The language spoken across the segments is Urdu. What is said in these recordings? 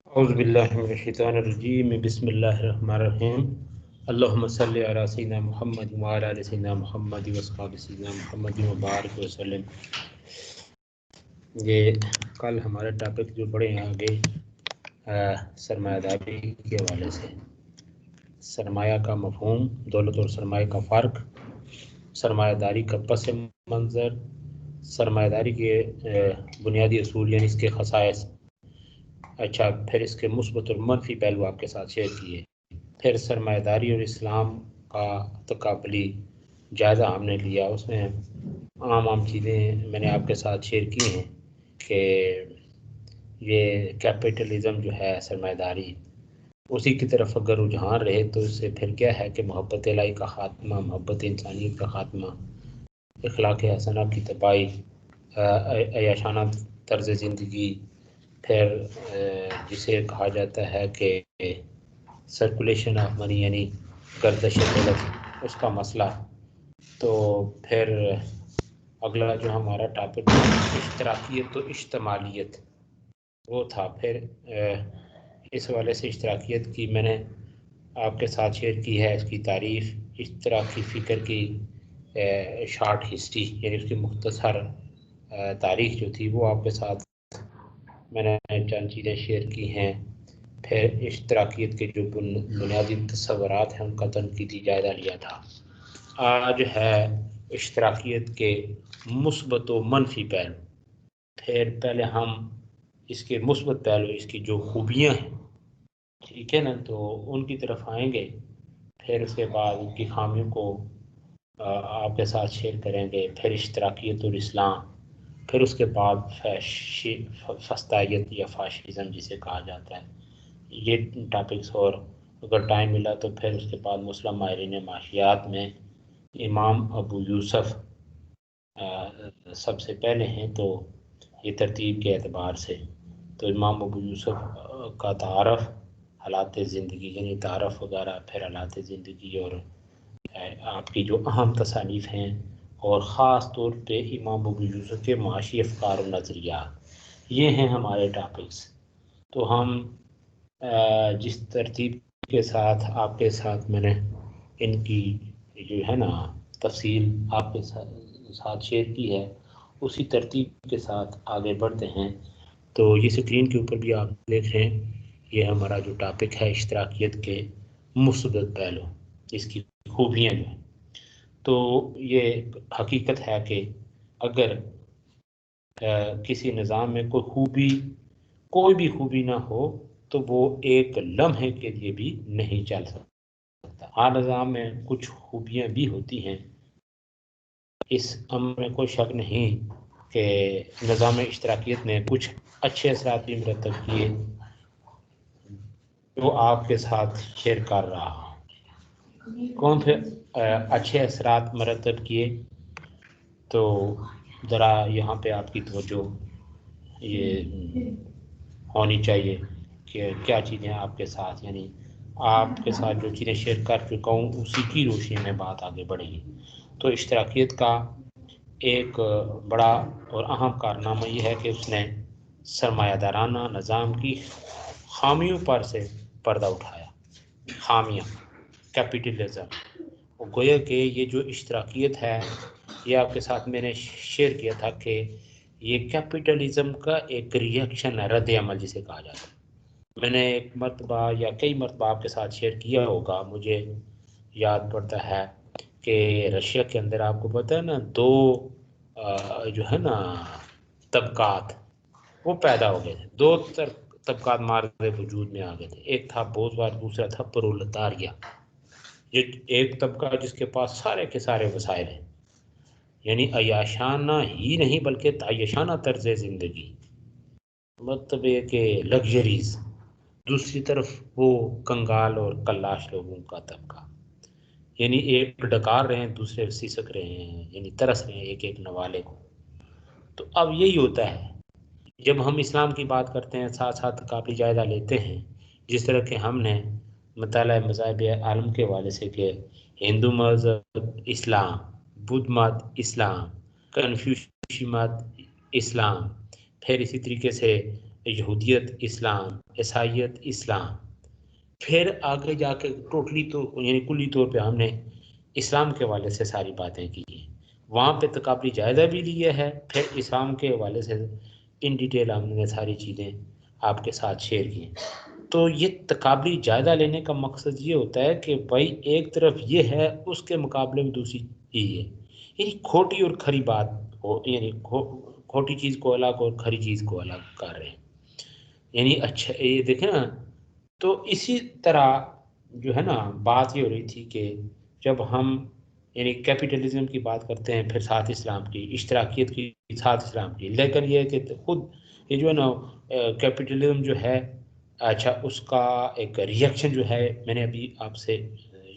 اعوذ باللہ من الشیطان الرجیم بسم اللہ الرحمن الرحیم اللہم صلی علی سیدنا محمد وعلی آل سیدنا محمد واصحاب سیدنا محمد وبارک وسلم۔ یہ کل ہمارے ٹاپک جو پڑھے ہیں آگے سرمایہ داری کے حوالے سے، سرمایہ کا مفہوم، دولت اور سرمایہ کا فرق، سرمایہ داری کا پس منظر، سرمایہ داری کے بنیادی اصول یعنی اس کے خصائص، اچھا پھر اس کے مثبت اور منفی پہلو آپ کے ساتھ شیئر کیے، پھر سرمایہ داری اور اسلام کا تقابلی جائزہ ہم نے لیا، اس میں عام چیزیں میں نے آپ کے ساتھ شیئر کی ہیں کہ یہ کیپٹلزم جو ہے سرمایہ داری، اسی کی طرف اگر رجحان رہے تو اس سے پھر کیا ہے کہ محبت الہی کا خاتمہ، محبت انسانیت کا خاتمہ، اخلاق حسنہ کی تباہی، عیاشانہ طرز زندگی، پھر جسے کہا جاتا ہے کہ سرکولیشن آف منی یعنی گردش دولت، اس کا مسئلہ۔ تو پھر اگلا جو ہمارا ٹاپک اشتراکیت و اجتماعیت وہ تھا۔ پھر اس حوالے سے اشتراکیت کی میں نے آپ کے ساتھ شیئر کی ہے، اس کی تعریف، اشتراکی فکر کی شارٹ ہسٹری یعنی اس کی مختصر تاریخ جو تھی وہ آپ کے ساتھ میں نے چند چیزیں شیئر کی ہیں۔ پھر اشتراکیت کے جو بنیادی تصورات ہیں ان کا تنقیدی جائزہ لیا تھا۔ آج ہے اشتراکیت کے مثبت و منفی پہلو۔ پھر پہلے ہم اس کے مثبت پہلو، اس کی جو خوبیاں ہیں، ٹھیک ہے نا، تو ان کی طرف آئیں گے، پھر اس کے بعد ان کی خامیوں کو آپ کے ساتھ شیئر کریں گے، پھر اشتراکیت اور اسلام، پھر اس کے بعد فسطائیت یا فاشزم جسے کہا جاتا ہے، یہ ٹاپکس، اور اگر ٹائم ملا تو پھر اس کے بعد مسلم ماہرین معاشیات میں امام ابو یوسف سب سے پہلے ہیں، تو یہ ترتیب کے اعتبار سے تو امام ابو یوسف کا تعارف، حالات زندگی یعنی تعارف وغیرہ، پھر حالات زندگی اور آپ کی جو اہم تصانیف ہیں، اور خاص طور پہ امام ابو یوسف کے معاشی افکار و نظریات، یہ ہیں ہمارے ٹاپکس۔ تو ہم جس ترتیب کے ساتھ آپ کے ساتھ میں نے ان کی جو ہے نا تفصیل آپ کے ساتھ شیئر کی ہے، اسی ترتیب کے ساتھ آگے بڑھتے ہیں۔ تو یہ اسکرین کے اوپر بھی آپ دیکھ رہے ہیں، یہ ہمارا جو ٹاپک ہے اشتراکیت کے مثبت پہلو، اس کی خوبیاں جو ہیں۔ تو یہ حقیقت ہے کہ اگر کسی نظام میں کوئی بھی خوبی نہ ہو تو وہ ایک لمحے کے لیے بھی نہیں چل سکتا۔ ہر نظام میں کچھ خوبیاں بھی ہوتی ہیں، اس امر میں کوئی شک نہیں کہ نظام اشتراکیت نے کچھ اچھے اثرات بھی مرتب کیے جو آپ کے ساتھ شیئر کر رہا ہوں۔ کون سے اچھے اثرات مرتب کیے؟ تو ذرا یہاں پہ آپ کی توجہ یہ ہونی چاہیے کہ کیا چیزیں آپ کے ساتھ، یعنی آپ کے ساتھ جو چیزیں شیئر کر چکا ہوں اسی کی روشنی میں بات آگے بڑھے گی۔ تو اشتراکیت کا ایک بڑا اور اہم کارنامہ یہ ہے کہ اس نے سرمایہ دارانہ نظام کی خامیوں پر سے پردہ اٹھایا۔ خامیاں، کیپٹلزم، گویا کہ یہ جو اشتراکیت ہے، یہ آپ کے ساتھ میں نے شیئر کیا تھا کہ یہ کیپٹلزم کا ایک ریئیکشن ہے، رد عمل جسے کہا جاتا ہے۔ میں نے ایک مرتبہ یا کئی مرتبہ آپ کے ساتھ شیئر کیا ہوگا، مجھے یاد پڑتا ہے کہ رشیا کے اندر آپ کو پتہ ہے نا، دو جو ہے نا طبقات وہ پیدا ہو گئے تھے، دو طبقات مارد وجود میں آ گئے تھے، ایک تھا بوزوار، دوسرا تھا پرولتاریا۔ یہ ایک طبقہ جس کے پاس سارے کے سارے وسائل ہیں، یعنی عیاشانہ ہی نہیں بلکہ تعیشانہ طرز زندگی، مطلب یہ کہ لگژریز۔ دوسری طرف وہ کنگال اور کلاش لوگوں کا طبقہ، یعنی ایک ڈکار رہے ہیں دوسرے سسک رہے ہیں، یعنی ترس رہے ہیں ایک ایک نوالے کو۔ تو اب یہی ہوتا ہے جب ہم اسلام کی بات کرتے ہیں، ساتھ ساتھ کافی جائزہ لیتے ہیں، جس طرح کہ ہم نے مطالعہ مذاہب عالم کے حوالے سے کہ ہندو مذہب اسلام، بدھ مت اسلام، کنفیوشی مت اسلام، پھر اسی طریقے سے یہودیت اسلام، عیسائیت، اسلام. پھر آگے جا کے ٹوٹلی تو یعنی کلی طور پہ ہم نے اسلام کے حوالے سے ساری باتیں کی ہیں. وہاں پہ تقابلی جائزہ بھی لیا ہے. پھر اسلام کے حوالے سے ان ڈیٹیل ہم نے ساری چیزیں آپ کے ساتھ شیئر کی ہیں. تو یہ تقابلی جائزہ لینے کا مقصد یہ ہوتا ہے کہ بھائی ایک طرف یہ ہے، اس کے مقابلے میں دوسری چیز ہے، یعنی کھوٹی اور کھری بات ہو، یعنی کھوٹی چیز کو الگ اور کھری چیز کو الگ کر رہے ہیں. یعنی اچھا یہ دیکھیں نا، تو اسی طرح جو ہے نا بات یہ ہو رہی تھی کہ جب ہم یعنی کیپیٹلزم کی بات کرتے ہیں، پھر ساتھ اسلام کی، اشتراکیت کی ساتھ اسلام کی، لیکن یہ کہ خود یہ جو ہے نا کیپیٹلزم جو ہے، اچھا اس کا ایک ریئیکشن جو ہے میں نے ابھی آپ سے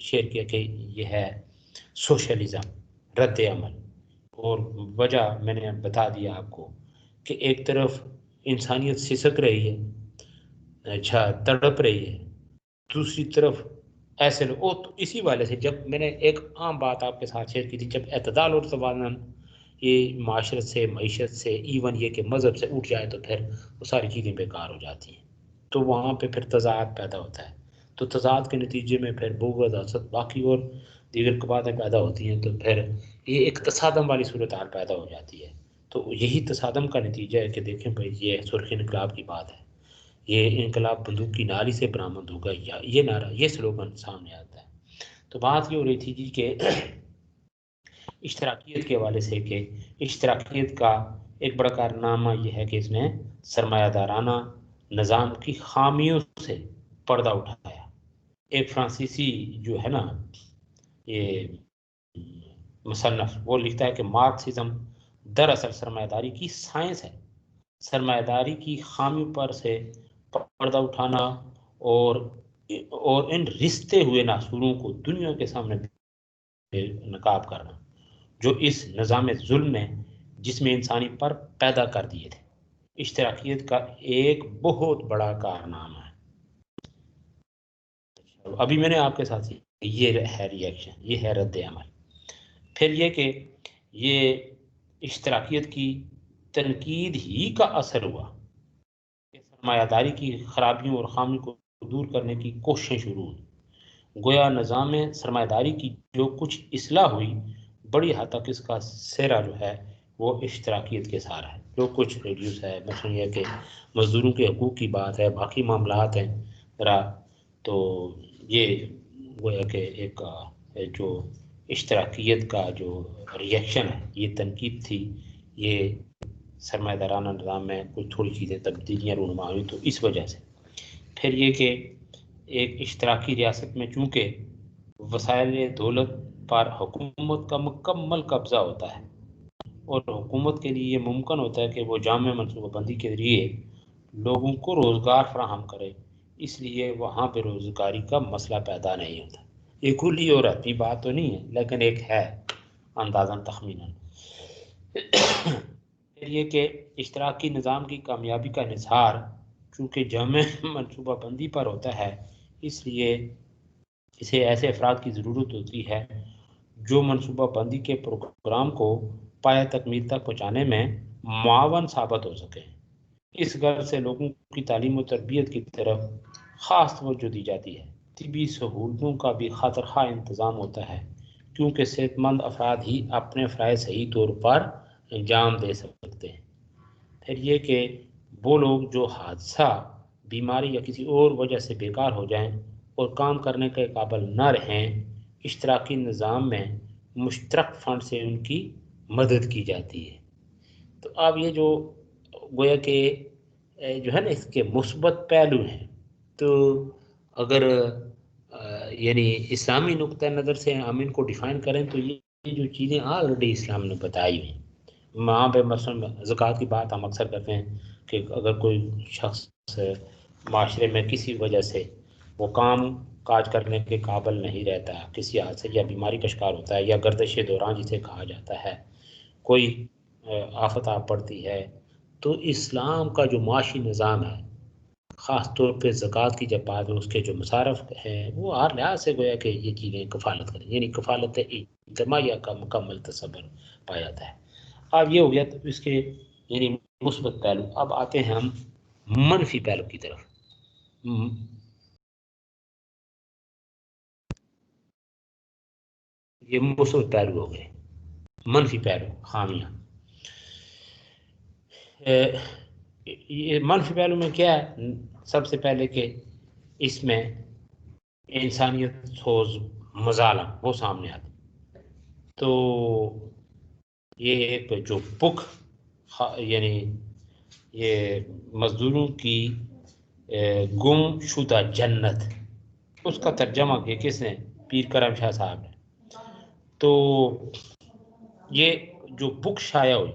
شیئر کیا کہ یہ ہے سوشلزم، رد عمل. اور وجہ میں نے بتا دیا آپ کو کہ ایک طرف انسانیت سسک رہی ہے، اچھا تڑپ رہی ہے، دوسری طرف ایسے تو اسی والے سے جب میں نے ایک عام بات آپ کے ساتھ شیئر کی تھی، جب اعتدال اور توازن یہ معاشرت سے، معیشت سے، ایون یہ کہ مذہب سے اٹھ جائے تو پھر وہ ساری چیزیں بیکار ہو جاتی ہیں. تو وہاں پہ پھر تضاد پیدا ہوتا ہے. تو تضاد کے نتیجے میں پھر بغض، حسد، باقی اور دیگر باتیں پیدا ہوتی ہیں. تو پھر یہ ایک تصادم والی صورتحال پیدا ہو جاتی ہے. تو یہی تصادم کا نتیجہ ہے کہ دیکھیں بھائی یہ سرخ انقلاب کی بات ہے، یہ انقلاب بندوق کی نالی سے برآمد ہوگا، یا یہ نعرہ، یہ سلوگن سامنے آتا ہے. تو بات یہ ہو رہی تھی جی کہ اشتراکیت کے حوالے سے کہ اشتراکیت کا ایک بڑا کارنامہ یہ ہے کہ اس نے سرمایہ دارانہ نظام کی خامیوں سے پردہ اٹھایا. ایک فرانسیسی جو ہے نا یہ مصنف، وہ لکھتا ہے کہ مارکسزم دراصل سرمایہ داری کی سائنس ہے. سرمایہ داری کی خامیوں پر سے پردہ اٹھانا اور ان رشتے ہوئے ناسوروں کو دنیا کے سامنے نقاب کرنا جو اس نظام ظلم نے جسم انسانی پر پیدا کر دیے تھے. اشتراکیت کا ایک بہت بڑا کارنامہ ہے. ابھی میں نے آپ کے ساتھ یہ ہے ریئیکشن، یہ ہے رد عمل. پھر یہ کہ یہ اشتراکیت کی تنقید ہی کا اثر ہوا کہ سرمایہ داری کی خرابیوں اور خامی کو دور کرنے کی کوششیں شروع ہوئی. گویا نظام سرمایہ داری کی جو کچھ اصلاح ہوئی، بڑی حد تک اس کا سہرا جو ہے وہ اشتراکیت کے سہارا ہے. جو کچھ ریڈیوس ہے، مثلا یہ کہ مزدوروں کے حقوق کی بات ہے، باقی معاملات ہیں ذرا، تو یہ گویا کہ ایک جو اشتراکیت کا جو ریئیکشن ہے، یہ تنقید تھی. یہ سرمایہ دارانہ نظام میں کچھ تھوڑی چیزیں تبدیلیاں رونما ہوئی تو اس وجہ سے. پھر یہ کہ ایک اشتراکی ریاست میں چونکہ وسائل دولت پر حکومت کا مکمل قبضہ ہوتا ہے اور حکومت کے لیے یہ ممکن ہوتا ہے کہ وہ جامع منصوبہ بندی کے ذریعے لوگوں کو روزگار فراہم کرے، اس لیے وہاں بے روزگاری کا مسئلہ پیدا نہیں ہوتا. یہ کلی اور حتمی بات تو نہیں ہے، لیکن ایک ہے اندازاً تخمیناً. پھر یہ کہ اشتراکی نظام کی کامیابی کا انحصار چونکہ جامع منصوبہ بندی پر ہوتا ہے، اس لیے اسے ایسے افراد کی ضرورت ہوتی ہے جو منصوبہ بندی کے پروگرام کو پایہ تکمیل تک پہنچانے میں معاون ثابت ہو سکے. اس غرض سے لوگوں کی تعلیم و تربیت کی طرف خاص توجہ دی جاتی ہے. طبی سہولتوں کا بھی خاطر خواہ انتظام ہوتا ہے کیونکہ صحت مند افراد ہی اپنے فرائض صحیح طور پر انجام دے سکتے ہیں. پھر یہ کہ وہ لوگ جو حادثہ، بیماری یا کسی اور وجہ سے بیکار ہو جائیں اور کام کرنے کے قابل نہ رہیں، اشتراکی نظام میں مشترک فنڈ سے ان کی مدد کی جاتی ہے. تو اب یہ جو گویا کہ جو ہے نا اس کے مثبت پہلو ہیں، تو اگر یعنی اسلامی نقطہ نظر سے ہم ان کو ڈیفائن کریں تو یہ جو چیزیں آلریڈی اسلام نے بتائی ہوئی. وہاں پہ مثلا زکوٰۃ کی بات ہم اکثر کرتے ہیں کہ اگر کوئی شخص معاشرے میں کسی وجہ سے وہ کام کاج کرنے کے قابل نہیں رہتا، کسی حادثے یا بیماری کا شکار ہوتا ہے، یا گردش دوران جسے کہا جاتا ہے، کوئی آفت آ پڑتی ہے، تو اسلام کا جو معاشی نظام ہے، خاص طور پہ زکوٰۃ کی جب بات ہے، اس کے جو مصارف ہیں وہ ہر لحاظ سے گویا کہ یہ چیزیں کفالت کریں، یعنی کفالت اجتماعیہ کا مکمل تصور پایا جاتا ہے. اب یہ ہو گیا تو اس کے یعنی مثبت پہلو. اب آتے ہیں ہم منفی پہلو کی طرف. یہ مثبت پہلو ہو گئے، منفی پہلو خامیاں. یہ منفی پہلو میں کیا ہے؟ سب سے پہلے کہ اس میں انسانیت سوز مظالم وہ سامنے آتے. تو یہ ایک جو بک یعنی یہ مزدوروں کی گم شدہ جنت، اس کا ترجمہ کیا کس نے؟ پیر کرم شاہ صاحب نے. تو یہ جو بک شائع ہوئی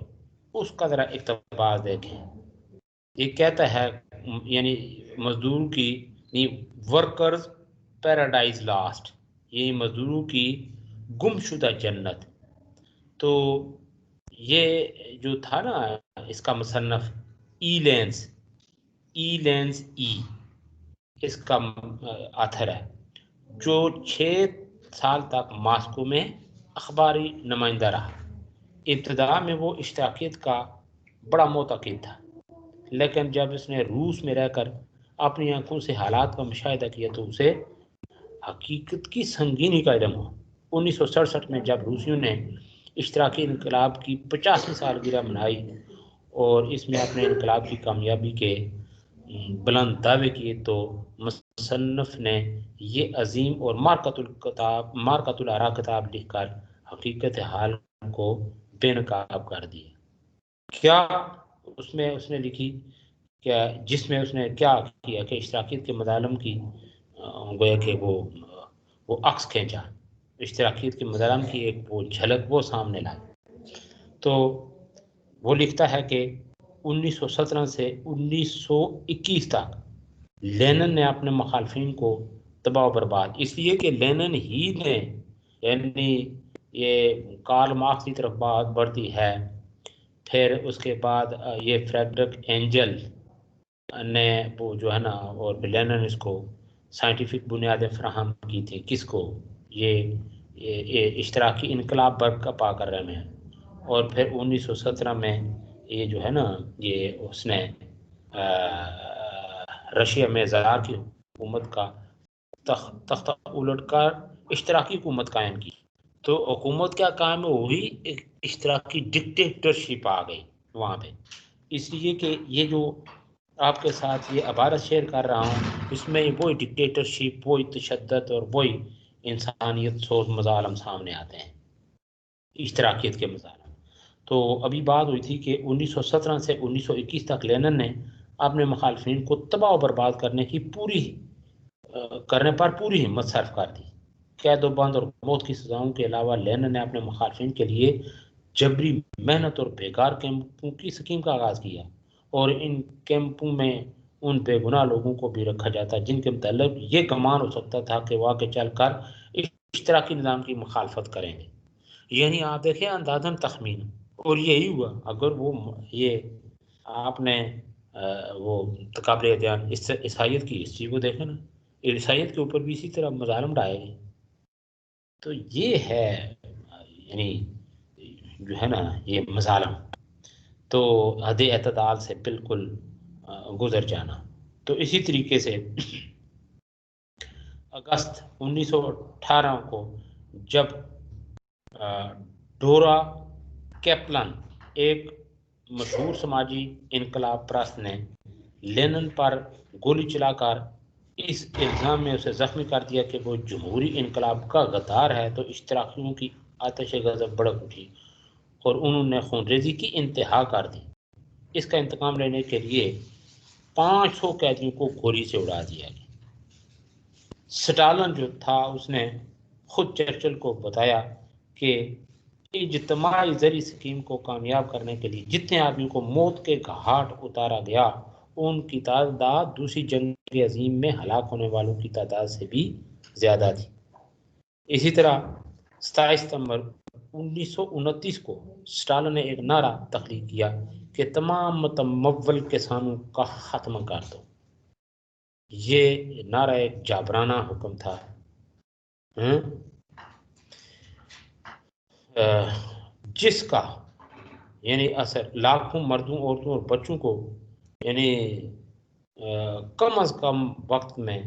اس کا ذرا اقتباس دیکھیں. یہ کہتا ہے یعنی مزدوروں کی ورکرز پیراڈائز لاسٹ، یعنی مزدوروں کی گم شدہ جنت. تو یہ جو تھا نا اس کا مصنف ایلینز اس کا آتھر ہے، جو 6 سال تک ماسکو میں اخباری نمائندہ رہا. ابتدا میں وہ اشتراکیت کا بڑا معتقد تھا، لیکن جب اس نے روس میں رہ کر اپنی آنکھوں سے حالات کا مشاہدہ کیا تو اسے حقیقت کی سنگینی کا علم ہوا. 1967 میں جب روسیوں نے اشتراکی انقلاب کی 50ویں سالگرہ منائی اور اس میں اپنے انقلاب کی کامیابی کے بلند دعوے کیے تو مصنف نے یہ عظیم اور مارکۃ الآراء کتاب لکھ کر حقیقت حال کو بے نقاب کر دیا. کیا اس نے لکھی کہ جس میں اس نے کیا کیا کہ اشتراکیت کے مظالم کی گویا کہ وہ عکس کھینچا، اشتراکیت کے مظالم کی ایک وہ جھلک وہ سامنے لائی. تو وہ لکھتا ہے کہ 1917 سے 1921 تک لینن نے اپنے مخالفین کو تباہ و برباد، اس لیے کہ لینن ہی نے یعنی یہ کارل مارکس کی طرف بات بڑھتی ہے. پھر اس کے بعد یہ فریڈرک اینجل نے وہ جو ہے نا اور لینن اس کو سائنٹیفک بنیادیں فراہم کی تھی کس کو؟ یہ اشتراکی انقلاب برپا کر رہے ہیں. اور پھر 1917 میں یہ جو ہے نا یہ اس نے رشیا میں زار کی حکومت کا تختہ الٹ کر اشتراکی حکومت قائم کی. تو حکومت کیا قائم ہوئی؟ ایک اشتراکی ڈکٹیٹرشپ آ گئی وہاں پہ. اس لیے کہ یہ جو آپ کے ساتھ یہ عبارت شیئر کر رہا ہوں اس میں وہی ڈکٹیٹرشپ، وہی تشدد اور وہی انسانیت سوز مظالم سامنے آتے ہیں، اشتراکیت کے مظالم. تو ابھی بات ہوئی تھی کہ 1917 سے 1921 تک لینن نے اپنے مخالفین کو تباہ و برباد کرنے پر پوری ہمت صرف کر دی. قید و بند اور موت کی سزاؤں کے علاوہ لینن نے اپنے مخالفین کے لیے جبری محنت اور بیکار کیمپوں کی اسکیم کا آغاز کیا، اور ان کیمپوں میں ان بے گناہ لوگوں کو بھی رکھا جاتا جن کے متعلق یہ گمان ہو سکتا تھا کہ وہ آگے چل کر اشتراکی نظام کی مخالفت کریں گے. یعنی آپ دیکھیں اندازاً تخمین، اور یہی ہوا. اگر وہ یہ آپ نے وہ قابل دھیان عیسائیت کی ہسٹری کو دیکھیں نا، عیسائیت کے اوپر بھی اسی طرح مظالم ڈھائے گئے. تو یہ ہے یعنی جو ہے نا یہ مظالم، تو حد اعتدال سے بالکل گزر جانا. تو اسی طریقے سے اگست 1918 کو جب ڈورا کیپلن ایک مشہور سماجی انقلاب پرست نے لینن پر گولی چلا کر اس الزام میں اسے زخمی کر دیا کہ وہ جمہوری انقلاب کا غدار ہے، تو اشتراکیوں کی آتش غضب بھڑک اٹھی اور انہوں نے خونریزی کی انتہا کر دی. اس کا انتقام لینے کے لیے 500 قیدیوں کو گولی سے اڑا دیا گیا. سٹالن جو تھا اس نے خود چرچل کو بتایا کہ اجتماعی زرعی اسکیم کو کامیاب کرنے کے لیے جتنے آدمیوں کو موت کے گھاٹ اتارا گیا ان کی تعداد دوسری جنگ عظیم میں ہلاک ہونے والوں کی تعداد سے بھی زیادہ تھی. اسی طرح 27 ستمبر 1929 کو سٹالن نے ایک نعرہ تخلیق کیا کہ تمام متمول کسانوں کا خاتمہ کر دو. یہ نعرہ ایک جابرانہ حکم تھا جس کا یعنی اثر لاکھوں مردوں، عورتوں اور بچوں کو یعنی کم از کم وقت میں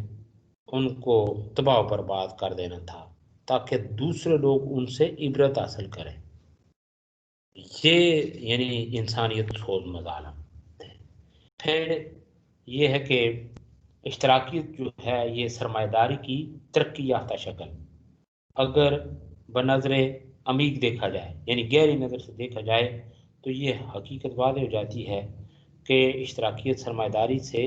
ان کو تباہ و برباد کر دینا تھا تاکہ دوسرے لوگ ان سے عبرت حاصل کریں. یہ یعنی انسانیت سوز مظالم تھے. پھر یہ ہے کہ اشتراکیت جو ہے یہ سرمایہ داری کی ترقی یافتہ شکل. اگر بنظر عمیق دیکھا جائے یعنی گہری نظر سے دیکھا جائے تو یہ حقیقت واضح ہو جاتی ہے کہ اشتراکیت سرمایہ داری سے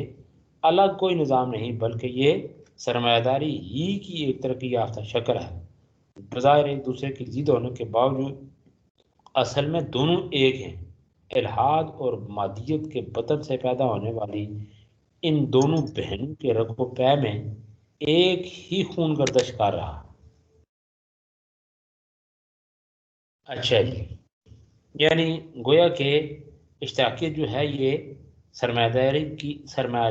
الگ کوئی نظام نہیں بلکہ یہ سرمایہ داری ہی کی ایک ترقی یافتہ شکل ہے. بظاہر ایک دوسرے کے ضد ہونے کے باوجود اصل میں دونوں ایک ہیں. الحاد اور مادیت کے بدن سے پیدا ہونے والی ان دونوں بہنوں کے رگ و پے میں ایک ہی خون گردش کر رہا. اچھا جی، یعنی گویا کہ اشتراکیت جو ہے یہ سرمایہ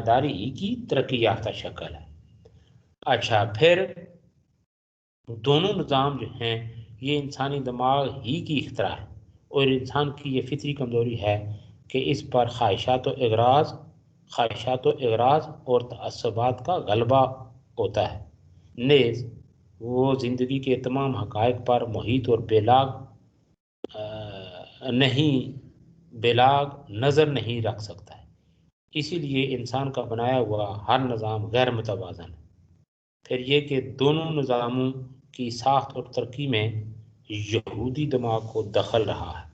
داری ہی کی ترقی یافتہ شکل ہے. اچھا، پھر دونوں نظام جو ہیں یہ انسانی دماغ ہی کی اختراع ہے اور انسان کی یہ فطری کمزوری ہے کہ اس پر خواہشات و اغراض اور تعصبات کا غلبہ ہوتا ہے. نیز وہ زندگی کے تمام حقائق پر محیط اور بیلاگ نظر نہیں رکھ سکتا ہے. اسی لیے انسان کا بنایا ہوا ہر نظام غیر متوازن ہے. پھر یہ کہ دونوں نظاموں کی ساخت اور ترقی میں یہودی دماغ کو دخل رہا ہے.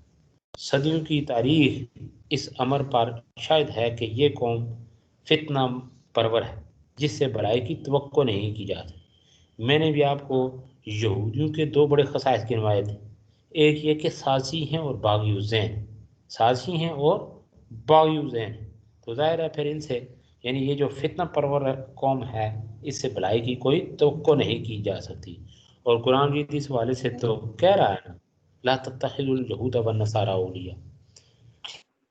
صدیوں کی تاریخ اس امر پر شاہد ہے کہ یہ قوم فتنہ پرور ہے جس سے بھلائی کی توقع نہیں کی جاتی. میں نے بھی آپ کو یہودیوں کے دو بڑے خصائص گنوائے تھے. ایک یہ کہ سازی ہیں اور باغی الذہن، سازی ہیں اور باغی الذہن. تو ظاہر ہے پھر ان سے یعنی یہ جو فتنہ پرور قوم ہے اس سے بھلائی کی کوئی توقع نہیں کی جا سکتی. اور قرآن بھی اس حوالے سے تو کہہ رہا ہے نا، لا تتخذوا اليهود والنصارى اولیاء.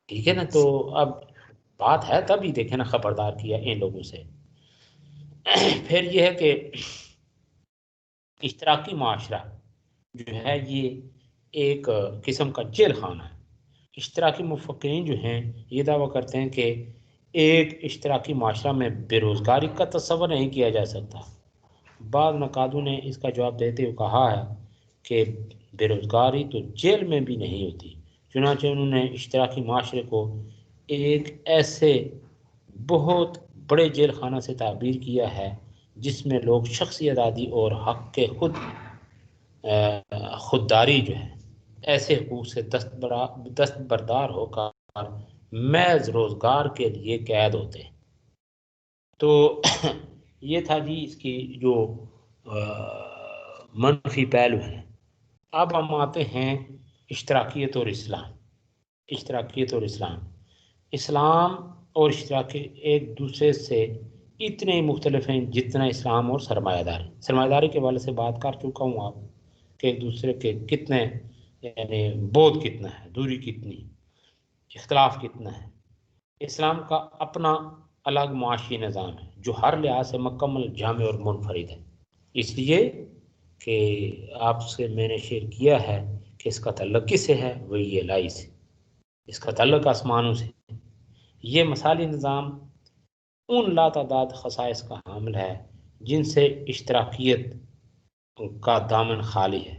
ٹھیک ہے نا، تو اب بات ہے تب ہی دیکھیں نا خبردار کیا ان لوگوں سے. پھر یہ ہے کہ اشتراکی معاشرہ جو ہے یہ ایک قسم کا جیل خانہ ہے. اشتراکی مفکرین جو ہیں یہ دعویٰ کرتے ہیں کہ ایک اشتراکی معاشرہ میں بے روزگاری کا تصور نہیں کیا جا سکتا. بعض نقادوں نے اس کا جواب دیتے ہوئے کہا ہے کہ بے روزگاری تو جیل میں بھی نہیں ہوتی. چنانچہ انہوں نے اشتراکی معاشرے کو ایک ایسے بہت بڑے جیل خانہ سے تعبیر کیا ہے جس میں لوگ شخصی آزادی اور حق کے خودداری جو ہے ایسے حقوق سے دستبردار ہو کر محض روزگار کے لیے قید ہوتے ہیں. تو یہ تھا جی اس کی جو منفی پہلو ہیں. اب ہم آتے ہیں اشتراکیت اور اسلام. اشتراکیت اور اسلام اور اشتراکی ایک دوسرے سے اتنے ہی مختلف ہیں جتنا اسلام اور سرمایہ داری کے حوالے سے بات کر چکا ہوں آپ کہ ایک دوسرے کے کتنے یعنی بعد کتنا ہے، دوری کتنی، اختلاف کتنا ہے. اسلام کا اپنا الگ معاشی نظام ہے جو ہر لحاظ سے مکمل جامع اور منفرد ہے. اس لیے کہ آپ سے میں نے شیئر کیا ہے کہ اس کا تعلق کس سے ہے، وہی الہی سے. اس کا تعلق آسمانوں سے. یہ مثالی نظام ان لاتعداد خصائص کا حامل ہے جن سے اشتراکیت کا دامن خالی ہے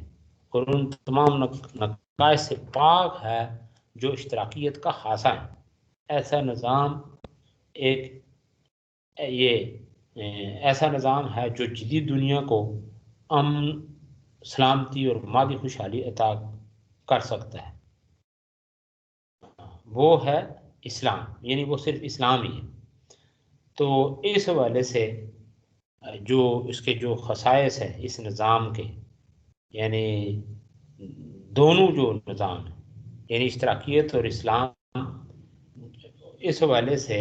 اور ان تمام نقائص سے پاک ہے جو اشتراکیت کا خاصہ ہے. ایسا نظام ہے جو جدید دنیا کو امن، سلامتی اور مادی خوشحالی عطا کر سکتا ہے. وہ ہے اسلام، یعنی وہ صرف اسلام ہی ہے. تو اس حوالے سے جو اس کے جو خصائص ہیں اس نظام کے، یعنی دونوں جو نظام ہیں یعنی اشتراکیت اور اسلام، اس حوالے سے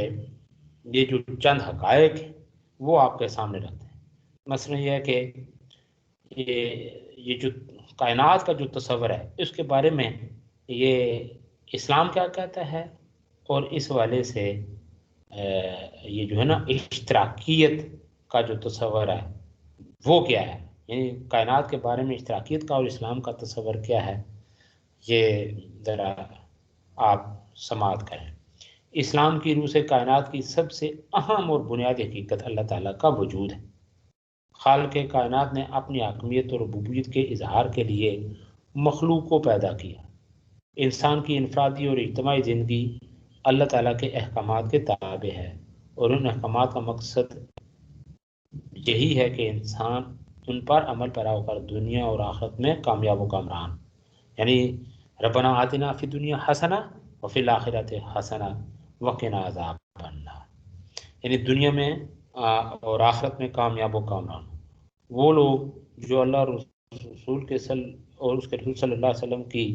یہ جو چند حقائق ہیں وہ آپ کے سامنے رکھتے ہیں. مثلا یہ ہے کہ یہ جو کائنات کا جو تصور ہے اس کے بارے میں یہ اسلام کیا کہتا ہے، اور اس حوالے سے یہ جو ہے نا اشتراکیت کا جو تصور ہے وہ کیا ہے، یعنی کائنات کے بارے میں اشتراکیت کا اور اسلام کا تصور کیا ہے، یہ ذرا آپ سماعت کریں. اسلام کی روح سے کائنات کی سب سے اہم اور بنیادی حقیقت اللہ تعالیٰ کا وجود ہے۔ خالق کائنات نے اپنی حاکمیت اور ربوبیت کے اظہار کے لیے مخلوق کو پیدا کیا۔ انسان کی انفرادی اور اجتماعی زندگی اللہ تعالیٰ کے احکامات کے تابع ہے، اور ان احکامات کا مقصد یہی ہے کہ انسان ان پر عمل پیرا ہو کر دنیا اور آخرت میں کامیاب و کامران، یعنی ربنا آتنا فی دنیا حسنہ وفی الآخرۃ حسنہ وقنا عذاب النار، یعنی دنیا میں اور آخرت میں کامیاب و کامران وہ لوگ جو اللہ اور رسول کے اور اس کے رسول صلی اللہ علیہ وسلم کی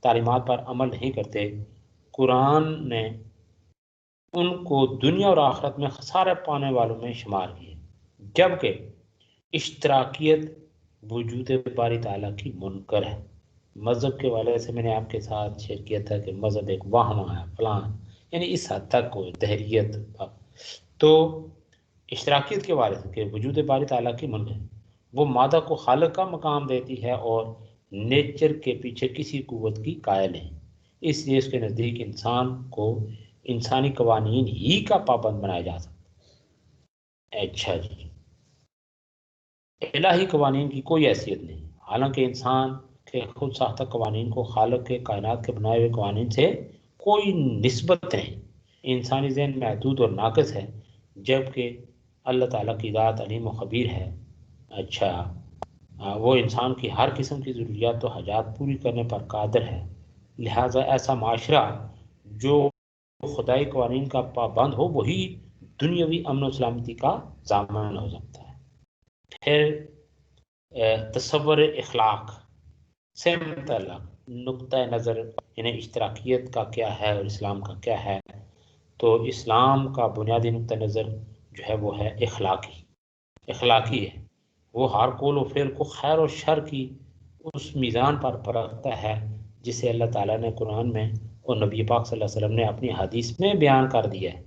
تعلیمات پر عمل نہیں کرتے۔ قرآن نے ان کو دنیا اور آخرت میں خسارہ پانے والوں میں شمار کیے، جبکہ اشتراکیت وجود باری تعالیٰ کی منکر ہے۔ مذہب کے والے سے میں نے آپ کے ساتھ شیئر کیا تھا کہ مذہب ایک وہم ہے فلان، یعنی اس حد تک کوئی دہریت۔ تو اشتراکیت کے والے سے کہ وجود باری تعالیٰ کی منکر ہے، وہ مادہ کو خالق کا مقام دیتی ہے اور نیچر کے پیچھے کسی قوت کی قائل ہے، اس لیے اس کے نزدیک انسان کو انسانی قوانین ہی کا پابند بنایا جا سکتا ہے۔ اچھا جی، الہی قوانین کی کوئی حیثیت نہیں، حالانکہ انسان کے خود ساختہ قوانین کو خالق کے کائنات کے بنائے ہوئے قوانین سے کوئی نسبت نہیں۔ انسانی ذہن محدود اور ناقص ہے، جبکہ اللہ تعالیٰ کی ذات علیم و خبیر ہے۔ اچھا، وہ انسان کی ہر قسم کی ضروریات و حاجات پوری کرنے پر قادر ہے، لہٰذا ایسا معاشرہ جو خدائی قوانین کا پابند ہو وہی دنیاوی امن و سلامتی کا ضامن ہو سکتا ہے۔ پھر تصور اخلاق سے متعلق نقطۂ نظر، یعنی اشتراکیت کا کیا ہے اور اسلام کا کیا ہے، تو اسلام کا بنیادی نقطۂ نظر جو ہے وہ ہے اخلاقی ہے۔ وہ ہر قول و فعل کو خیر و شر کی اس میزان پر پرکھتا ہے جسے اللہ تعالیٰ نے قرآن میں اور نبی پاک صلی اللہ علیہ وسلم نے اپنی حدیث میں بیان کر دیا ہے،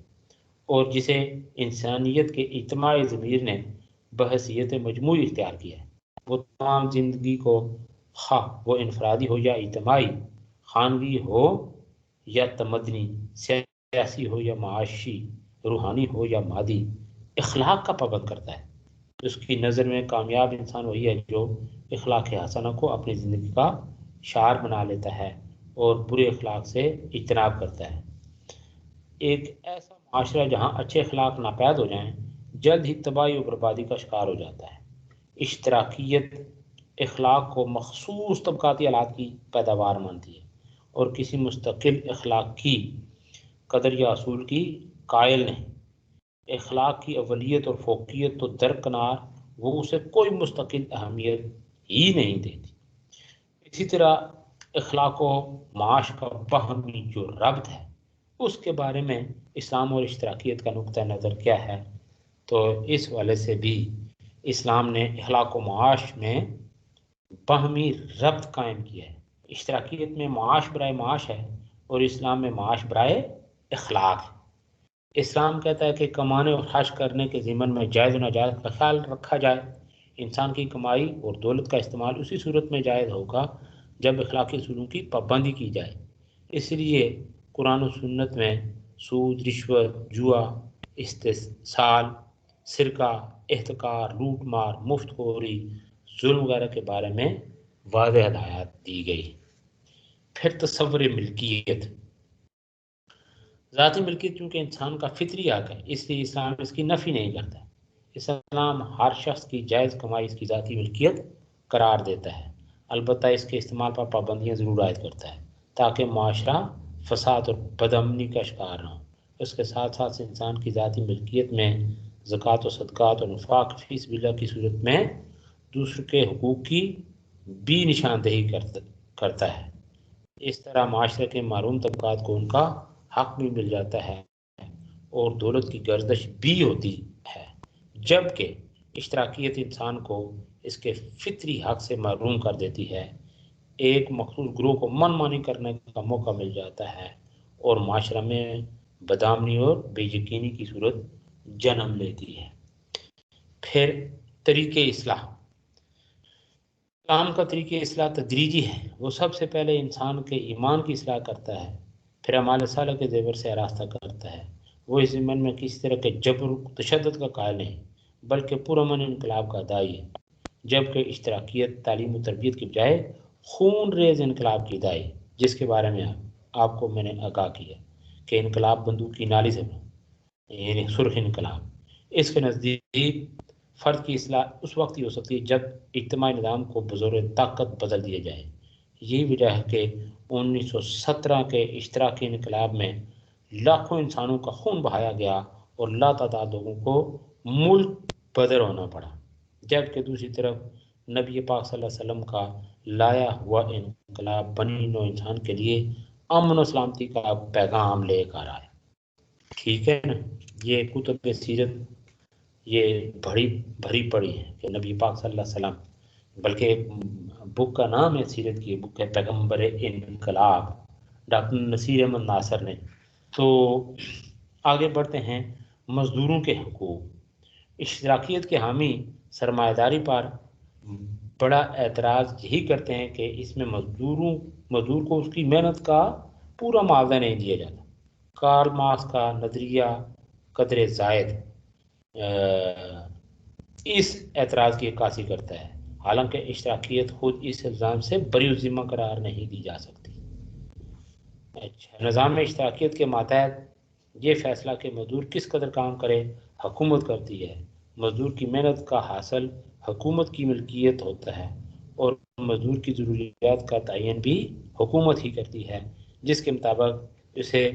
اور جسے انسانیت کے اجتماعی ضمیر نے بحیثیت مجموعی اختیار کیا ہے۔ وہ تمام زندگی کو، خواہ وہ انفرادی ہو یا اجتماعی، خانگی ہو یا تمدنی، سیاسی ہو یا معاشی، روحانی ہو یا مادی، اخلاق کا پابند کرتا ہے۔ اس کی نظر میں کامیاب انسان وہی ہے جو اخلاق حسنہ کو اپنی زندگی کا شعار بنا لیتا ہے اور برے اخلاق سے اجتناب کرتا ہے۔ ایک ایسا معاشرہ جہاں اچھے اخلاق ناپید ہو جائیں جلد ہی تباہی و بربادی کا شکار ہو جاتا ہے۔ اشتراکیت اخلاق کو مخصوص طبقاتی آلات کی پیداوار مانتی ہے اور کسی مستقل اخلاق کی قدر یا اصول کی قائل نہیں۔ اخلاق کی اولیت اور فوقیت تو درکنار، وہ اسے کوئی مستقل اہمیت ہی نہیں دیتی۔ اسی طرح اخلاق و معاش کا باہمی جو ربط ہے اس کے بارے میں اسلام اور اشتراکیت کا نقطہ نظر کیا ہے، تو اس والے سے بھی اسلام نے اخلاق و معاش میں باہمی ربط قائم کیا ہے۔ اشتراکیت میں معاش برائے معاش ہے اور اسلام میں معاش برائے اخلاق ہے۔ اسلام کہتا ہے کہ کمانے اور خرچ کرنے کے ضمن میں جائز و ناجائز کا خیال رکھا جائے۔ انسان کی کمائی اور دولت کا استعمال اسی صورت میں جائز ہوگا جب اخلاقی اصولوں کی پابندی کی جائے۔ اس لیے قرآن و سنت میں سود، رشوت، جوا، استحصال، سرقہ، احتکار، لوٹ مار، مفت خوری، ظلم وغیرہ کے بارے میں واضح ہدایات دی گئی۔ پھر تصور ملکیت، ذاتی ملکیت چونکہ انسان کا فطری حق ہے، اس لیے اسلام اس کی نفی نہیں کرتا۔ اسلام ہر شخص کی جائز کمائی اس کی ذاتی ملکیت قرار دیتا ہے، البتہ اس کے استعمال پر پابندیاں ضرور عائد کرتا ہے تاکہ معاشرہ فساد اور بدامنی کا شکار نہ ہو۔ اس کے ساتھ ساتھ انسان کی ذاتی ملکیت میں زکوٰۃ و صدقات اور انفاق فی سبیل اللہ کی صورت میں دوسروں کے حقوق کی بھی نشاندہی کرتا ہے۔ اس طرح معاشرے کے محروم طبقات کو ان کا حق بھی مل جاتا ہے اور دولت کی گردش بھی ہوتی ہے، جبکہ اشتراکیت انسان کو اس کے فطری حق سے محروم کر دیتی ہے۔ ایک مخصوص گروہ کو من مانی کرنے کا موقع مل جاتا ہے اور معاشرہ میں بدامنی اور بے یقینی کی صورت جنم لیتی ہے۔ پھر طریقے اصلاح، اسلام کا طریقہ اصلاح تدریجی ہے۔ وہ سب سے پہلے انسان کے ایمان کی اصلاح کرتا ہے، پھر اعمال صالح کے زیور سے آراستہ کرتا ہے۔ وہ اس ضمن میں کسی طرح کے جبر تشدد کا قائل نہیں بلکہ پرامن انقلاب کا داعی ہے، جبکہ اشتراکیت تعلیم و تربیت کی بجائے خون ریز انقلاب کی داعی، جس کے بارے میں آپ کو میں نے آگاہ کیا کہ انقلاب بندوق کی نالی سے یعنی سرخ انقلاب۔ اس کے نزدیک فرد کی اصلاح اس وقت ہی ہو سکتی ہے جب اجتماعی نظام کو بزور طاقت بدل دیا جائے۔ یہی وجہ ہے کہ 1917 کے اشتراکی انقلاب میں لاکھوں انسانوں کا خون بہایا گیا اور لاتعداد لوگوں کو ملک بدر ہونا پڑا، جبکہ دوسری طرف نبی پاک صلی اللہ علیہ وسلم کا لایا ہوا انقلاب بنی نوع انسان کے لیے امن و سلامتی کا پیغام لے کر آیا۔ ٹھیک ہے نا، یہ کتب سیرت یہ بھری پڑی ہے کہ نبی پاک صلی اللہ علیہ وسلم، بلکہ بک کا نام ہے سیرت کی بک ہے پیغمبر انقلاب، ڈاکٹر نصیر احمد ناصر نے۔ تو آگے بڑھتے ہیں، مزدوروں کے حقوق۔ اشتراکیت کے حامی سرمایہ داری پر بڑا اعتراض یہی کرتے ہیں کہ اس میں مزدور کو اس کی محنت کا پورا معاوضہ نہیں دیا جاتا۔ کارل مارکس کا نظریہ قدر زائد اس اعتراض کی عکاسی کرتا ہے، حالانکہ اشتراکیت خود اس الزام سے بری الذمہ قرار نہیں دی جا سکتی۔ اچھا، نظام اشتراکیت کے ماتحت یہ فیصلہ کہ مزدور کس قدر کام کرے حکومت کرتی ہے۔ مزدور کی محنت کا حاصل حکومت کی ملکیت ہوتا ہے اور مزدور کی ضروریات کا تعین بھی حکومت ہی کرتی ہے، جس کے مطابق اسے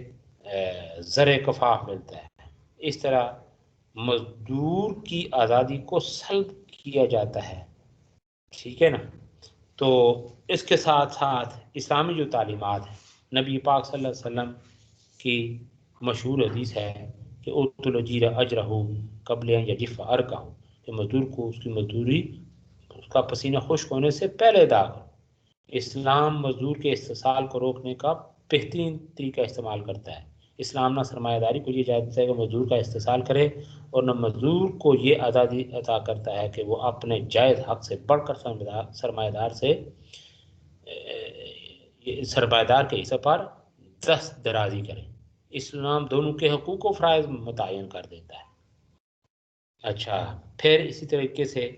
زر کفاف ملتا ہے۔ اس طرح مزدور کی آزادی کو سلب کیا جاتا ہے۔ ٹھیک ہے نا، تو اس کے ساتھ ساتھ اسلامی جو تعلیمات ہیں، نبی پاک صلی اللہ علیہ وسلم کی مشہور حدیث ہے کہ اوت الجیر اجرہ قبل ان یجف ارکہ، کہ مزدور کو اس کی مزدوری اس کا پسینہ خشک ہونے سے پہلے ادا کرو۔ اسلام مزدور کے استحصال کو روکنے کا بہترین طریقہ استعمال کرتا ہے۔ اسلام نہ سرمایہ داری کو یہ اجازت دیتا ہے کہ مزدور کا استحصال کرے، اور نہ مزدور کو یہ آزادی عطا کرتا ہے کہ وہ اپنے جائز حق سے بڑھ کر سرمایہ دار کے حصے پر دست درازی کرے۔ اسلام دونوں کے حقوق و فرائض متعین کر دیتا ہے۔ اچھا، پھر اسی طریقے سے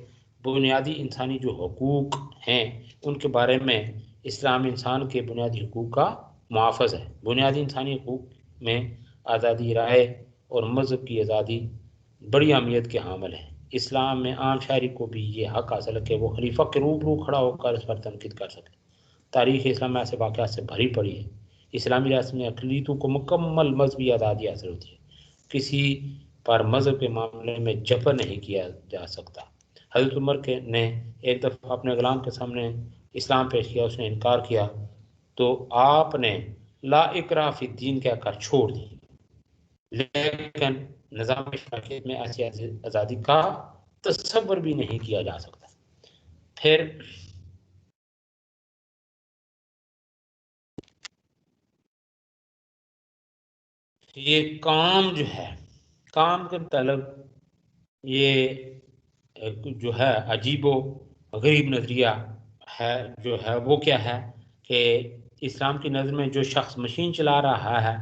بنیادی انسانی جو حقوق ہیں ان کے بارے میں اسلام انسان کے بنیادی حقوق کا محافظ ہے۔ بنیادی انسانی حقوق میں آزادی رائے اور مذہب کی آزادی بڑی اہمیت کے حامل ہے۔ اسلام میں عام شہری کو بھی یہ حق حاصل ہے کہ وہ خلیفہ کے روبرو کھڑا ہو کر اس پر تنقید کر سکے۔ تاریخ اسلام میں ایسے واقعات سے بھری پڑی ہے۔ اسلامی ریاست میں اقلیتوں کو مکمل مذہبی آزادی حاصل ہوتی ہے، کسی پر مذہب کے معاملے میں جبر نہیں کیا جا سکتا۔ حضرت عمر نے ایک دفعہ اپنے غلام کے سامنے اسلام پیش کیا، اس نے انکار کیا تو آپ نے لا اکراہ فی الدین کہہ کر چھوڑ دی، لیکن نظام اشتراکیت میں ایسی آزادی کا تصور بھی نہیں کیا جا سکتا۔ پھر یہ کام جو ہے، کام کے متعلق یہ جو ہے عجیب و غریب نظریہ ہے، جو ہے وہ کیا ہے کہ اسلام کی نظر میں جو شخص مشین چلا رہا ہے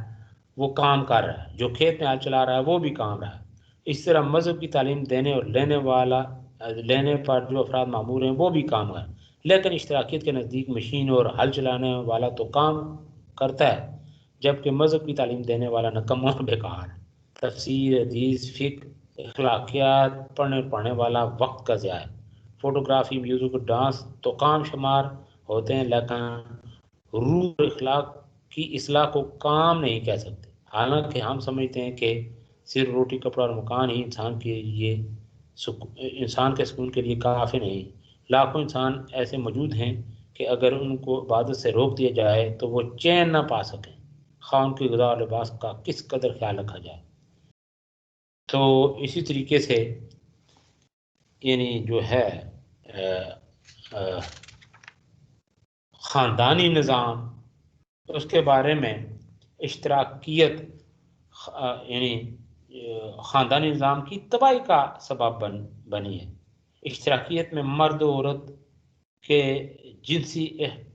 وہ کام کر رہا ہے، جو کھیت میں ہل چلا رہا ہے وہ بھی کام رہا ہے۔ اس طرح مذہب کی تعلیم دینے اور لینے پر جو افراد معمور ہیں وہ بھی کام ہے، لیکن اشتراکیت کے نزدیک مشین اور ہل چلانے والا تو کام کرتا ہے، جبکہ مذہب کی تعلیم دینے والا نکما اور بیکار ہے۔ تفسیر، حدیث، فقہ، اخلاقیات پڑھنے والا وقت کا ضیاع ہے۔ فوٹوگرافی، میوزک اور ڈانس تو کام شمار ہوتے ہیں، لیکن روح اور اخلاق کی اصلاح کو کام نہیں کہہ سکتے۔ حالانکہ ہم سمجھتے ہیں کہ صرف روٹی، کپڑا اور مکان ہی انسان کے سکون کے لیے کافی نہیں۔ لاکھوں انسان ایسے موجود ہیں کہ اگر ان کو عبادت سے روک دیا جائے تو وہ چین نہ پا سکیں، خواہ ان کی غذا اور لباس کا کس قدر خیال رکھا جائے۔ تو اسی طریقے سے یعنی جو ہے خاندانی نظام، اس کے بارے میں اشتراکیت یعنی خاندانی نظام کی تباہی کا سبب بنی ہے۔ اشتراکیت میں مرد و عورت کے جنسی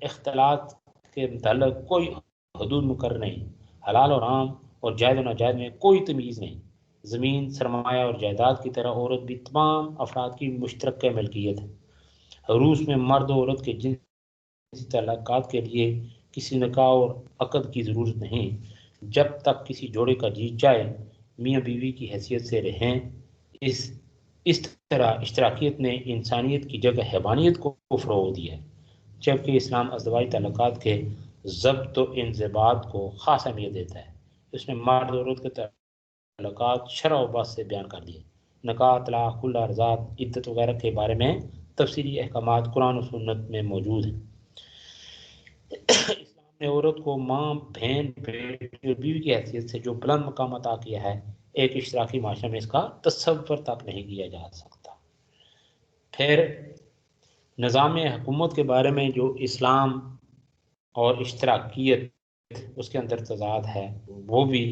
اختلاط کے متعلق کوئی حدود مقرر نہیں، حلال اور حرام اور جائز و ناجائز میں کوئی تمیز نہیں۔ زمین، سرمایہ اور جائیداد کی طرح عورت بھی تمام افراد کی مشترکہ ملکیت ہے۔ روس میں مرد و عورت کے جنسی تعلقات کے لیے کسی نکاح اور عقد کی ضرورت نہیں، جب تک کسی جوڑے کا جی چاہے میاں بیوی کی حیثیت سے رہیں۔ اس طرح اشتراکیت نے انسانیت کی جگہ حیوانیت کو فروغ دیا ہے، جبکہ اسلام ازدواجی تعلقات کے ضبط و انضباط کو خاص اہمیت دیتا ہے۔ اس نے مرد اور عورت کے تعلقات شرع و بات سے بیان کر دیے۔ نکاح، طلاق، خلع، رضاعت، عدت وغیرہ کے بارے میں تفصیلی احکامات قرآن و سنت میں موجود ہیں۔ اسلام نے عورت کو ماں، بہن، بیٹی اور بیوی کی حیثیت سے جو بلند مقام عطا کیا ہے، ایک اشتراکی معاشرے میں اس کا تصور تک نہیں کیا جا سکتا۔ پھر نظام حکومت کے بارے میں جو اسلام اور اشتراکیت اس کے اندر تضاد ہے، وہ بھی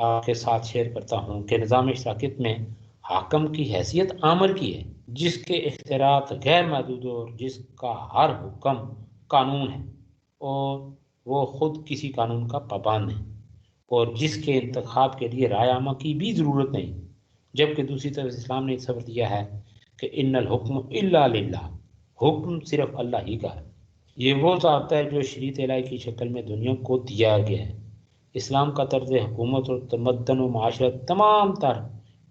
آپ کے ساتھ شیئر کرتا ہوں کہ نظام اشتراکیت میں حاکم کی حیثیت آمر کی ہے، جس کے اختیارات غیر محدود اور جس کا ہر حکم قانون ہے اور وہ خود کسی قانون کا پابند ہے، اور جس کے انتخاب کے لیے رائے عامہ کی بھی ضرورت نہیں۔ جبکہ دوسری طرف اسلام نے صبر دیا ہے کہ ان الحکم الا للہ، حکم صرف اللہ ہی کا ہے۔ یہ وہ ضابطہ ہے جو شریعت الہی کی شکل میں دنیا کو دیا گیا ہے۔ اسلام کا طرز حکومت اور تمدن و معاشرت تمام تر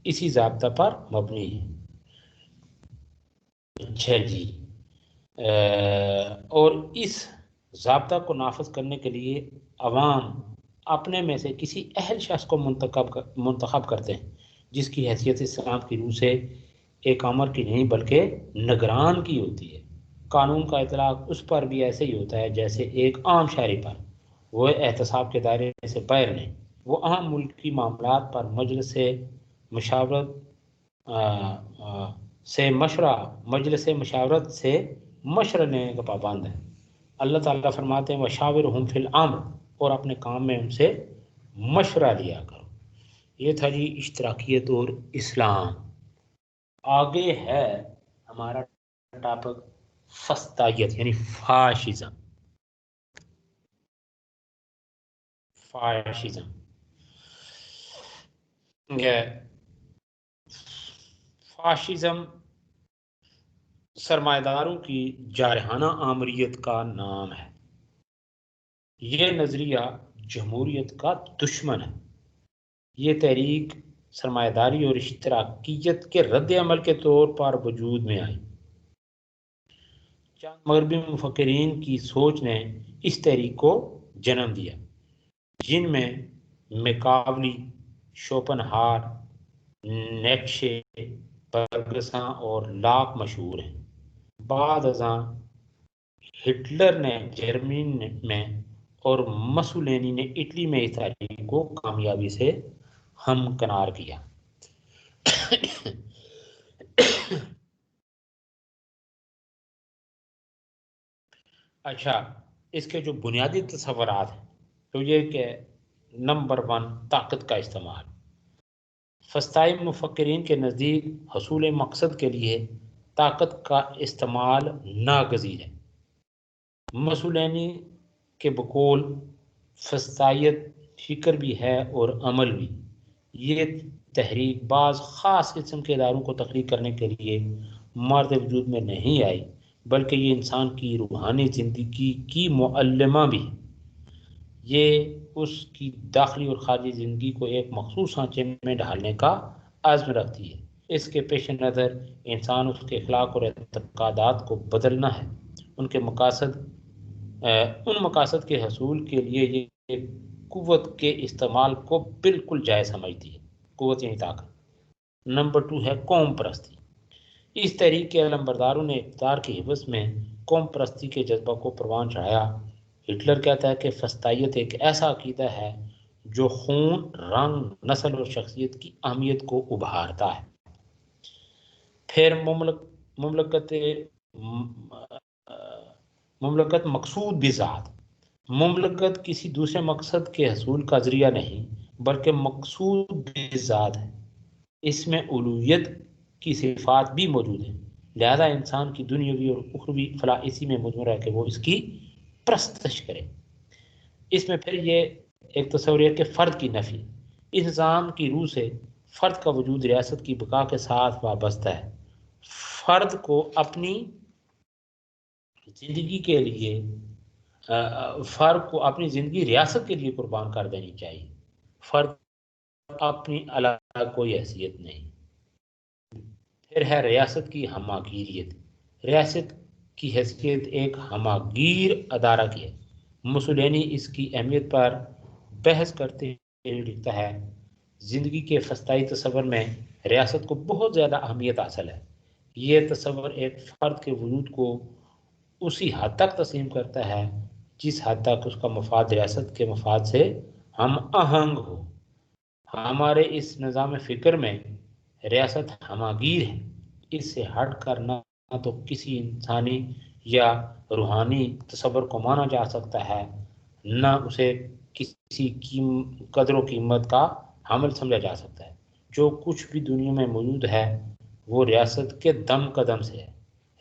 اسی ضابطہ پر مبنی ہے۔ اچھا جی، اور اس ضابطہ کو نافذ کرنے کے لیے عوام اپنے میں سے کسی اہل شخص کو منتخب کرتے ہیں، جس کی حیثیت اسلام کی روح سے ایک امر کی نہیں بلکہ نگران کی ہوتی ہے۔ قانون کا اطلاق اس پر بھی ایسے ہی ہوتا ہے جیسے ایک عام شہری پر، وہ احتساب کے دائرے سے باہر نہیں۔ وہ اہم ملکی معاملات پر مجلس مشاورت سے مشورہ لینے کا پابند ہے۔ اللہ تعالیٰ فرماتے ہیں وَشَاوِرْهُمْ فِي الْأَمْرِ، اور اپنے کام میں ان سے مشورہ لیا کرو۔ یہ تھا جی اشتراکیت اور اسلام۔ آگے ہے ہمارا ٹاپک فسطائیت یعنی فاشزم۔ فاشزم سرمایہ داروں کی جارحانہ آمریت کا نام ہے۔ یہ نظریہ جمہوریت کا دشمن ہے۔ یہ تحریک سرمایہ داری اور اشتراکیت کے رد عمل کے طور پر وجود میں آئی۔ چند مغربی مفکرین کی سوچ نے اس تحریک کو جنم دیا، جن میں میکاولی، شوپنہار، نیٹشے، برگساں اور لاک مشہور ہیں۔ بعد ازاں ہٹلر نے جرمنی میں اور مسولینی نے اٹلی میں اس تحریک کو کامیابی سے ہمکنار کیا۔ اچھا، اس کے جو بنیادی تصورات ہیں تو یہ کہ نمبر 1 طاقت کا استعمال۔ فسطائی مفکرین کے نزدیک حصول مقصد کے لیے طاقت کا استعمال ناگزیر ہے۔ مسولینی کے بقول فسطائیت فکر بھی ہے اور عمل بھی۔ یہ تحریک بعض خاص قسم کے اداروں کو تخلیق کرنے کے لیے مرد وجود میں نہیں آئی، بلکہ یہ انسان کی روحانی زندگی کی معلمہ بھی ہے۔ یہ اس کی داخلی اور خارجی زندگی کو ایک مخصوص سانچے میں ڈھالنے کا عزم رکھتی ہے۔ اس کے پیش نظر انسان اس کے اخلاق اور اعتقادات کو بدلنا ہے۔ ان مقاصد کے حصول کے لیے یہ قوت کے استعمال کو بالکل جائز سمجھتی ہے۔ قوت یعنی طاقت۔ نمبر 2 ہے قوم پرستی۔ اس تحریک کے علمبرداروں نے اقتدار کی حوث میں قوم پرستی کے جذبہ کو پروان چڑھایا۔ ہٹلر کہتا ہے کہ فسطائیت ایک ایسا عقیدہ ہے جو خون، رنگ، نسل اور شخصیت کی اہمیت کو ابھارتا ہے۔ پھر مملکت مقصود بذات۔ مملکت کسی دوسرے مقصد کے حصول کا ذریعہ نہیں بلکہ مقصود بذات ہے۔ اس میں الوہیت کی صفات بھی موجود ہیں، لہذا انسان کی دنیاوی اور اخروی فلاح اسی میں مضمر ہے کہ وہ اس کی پرستش کرے۔ اس میں پھر یہ ایک تصور ہے کہ فرد کی نفی، اس نظام کی روح سے فرد کا وجود ریاست کی بقا کے ساتھ وابستہ ہے۔ فرد کو اپنی زندگی کے لیے فرد کو اپنی زندگی ریاست کے لیے قربان کر دینی چاہیے۔ فرد اپنی علاوہ کوئی حیثیت نہیں۔ پھر ہے ریاست کی ہماگیریت۔ ریاست کی حیثیت ایک ہماگیر ادارہ کی ہے۔ مسولینی اس کی اہمیت پر بحث کرتے ہوئے لکھتا ہے، زندگی کے فسطائی تصور میں ریاست کو بہت زیادہ اہمیت حاصل ہے۔ یہ تصور ایک فرد کے وجود کو اسی حد تک تسلیم کرتا ہے جس حد تک اس کا مفاد ریاست کے مفاد سے ہم آہنگ ہو۔ ہمارے اس نظام فکر میں ریاست ہماگیر ہے۔ اس سے ہٹ کر نہ تو کسی انسانی یا روحانی تصور کو مانا جا سکتا ہے، نہ اسے کسی قدر و قیمت کا حامل سمجھا جا سکتا ہے۔ جو کچھ بھی دنیا میں موجود ہے وہ ریاست کے دم قدم سے ہے۔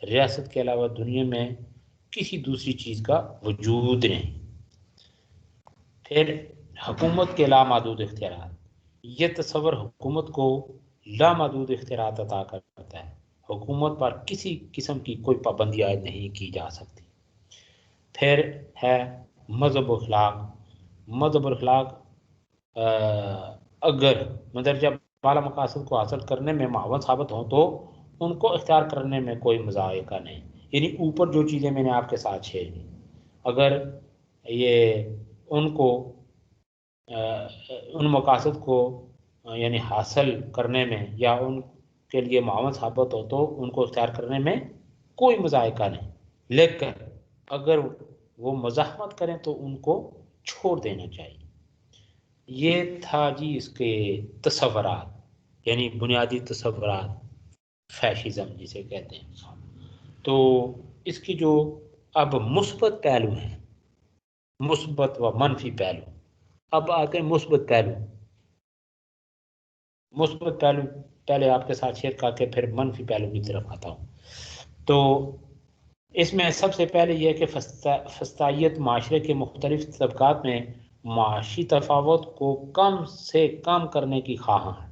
ریاست کے علاوہ دنیا میں کسی دوسری چیز کا وجود نہیں۔ پھر حکومت کے لامحدود اختیارات۔ یہ تصور حکومت کو لامحدود اختیارات عطا کرتا ہے۔ حکومت پر کسی قسم کی کوئی پابندی عائد نہیں کی جا سکتی۔ پھر ہے مذہب و اخلاق۔ مذہب اور اخلاق اگر مندرجہ بالا مقاصد کو حاصل کرنے میں معاون ثابت ہوں تو ان کو اختیار کرنے میں کوئی مذائقہ نہیں۔ یعنی اوپر جو چیزیں میں نے آپ کے ساتھ شیئر کی، اگر یہ ان کو ان مقاصد کو یعنی حاصل کرنے میں یا ان کے لیے معاون ثابت ہو تو ان کو اختیار کرنے میں کوئی مذائقہ نہیں، لیکن اگر وہ مزاحمت کریں تو ان کو چھوڑ دینا چاہیے۔ یہ تھا جی اس کے تصورات، یعنی بنیادی تصورات، فیشزم جسے کہتے ہیں۔ تو اس کی جو اب مثبت پہلو ہیں، مثبت و منفی پہلو، اب آتے ہیں مثبت پہلو۔ مثبت پہلو پہلے آپ کے ساتھ شیئر کر کے پھر منفی پہلو کی طرف آتا ہوں۔ تو اس میں سب سے پہلے یہ کہ فسطائیت معاشرے کے مختلف طبقات میں معاشی تفاوت کو کم سے کم کرنے کی خواہاں ہے۔